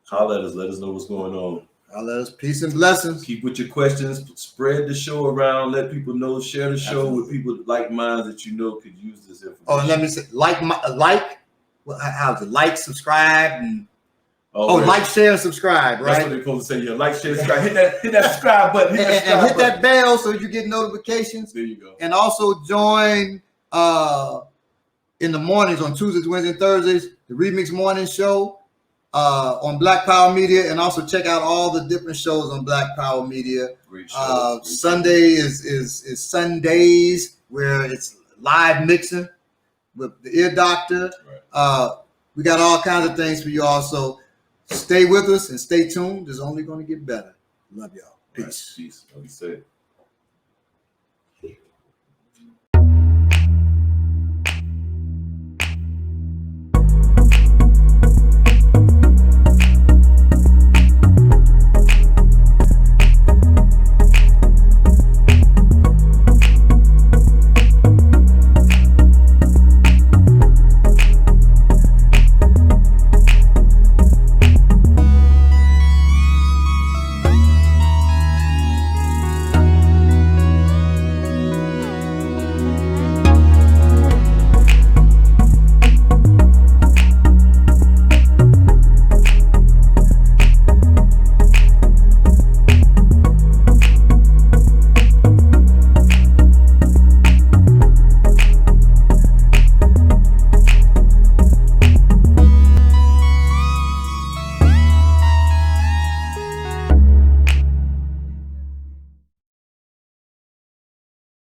holler at us. Let us know what's going on. Holler at us. Peace and blessings. Keep with your questions. Spread the show around. Let people know. Share the show with people like minds that could use this information. Oh, and let me say, how's it? Like, subscribe, and like, share, and subscribe. Right? That's what they're supposed to say. Yeah, like, share, subscribe. Hit that subscribe button. And hit that bell so you get notifications. There you go. And also join in the mornings on Tuesdays, Wednesdays, and Thursdays the Remix Morning Show on Black Power Media, and also check out all the different shows on Black Power Media. Great show. Sunday is Sundays, where it's live mixing with the Ear Doctor. Right. We got all kinds of things for you all. So stay with us and stay tuned. It's only going to get better. Love y'all. Peace. Peace. Be safe.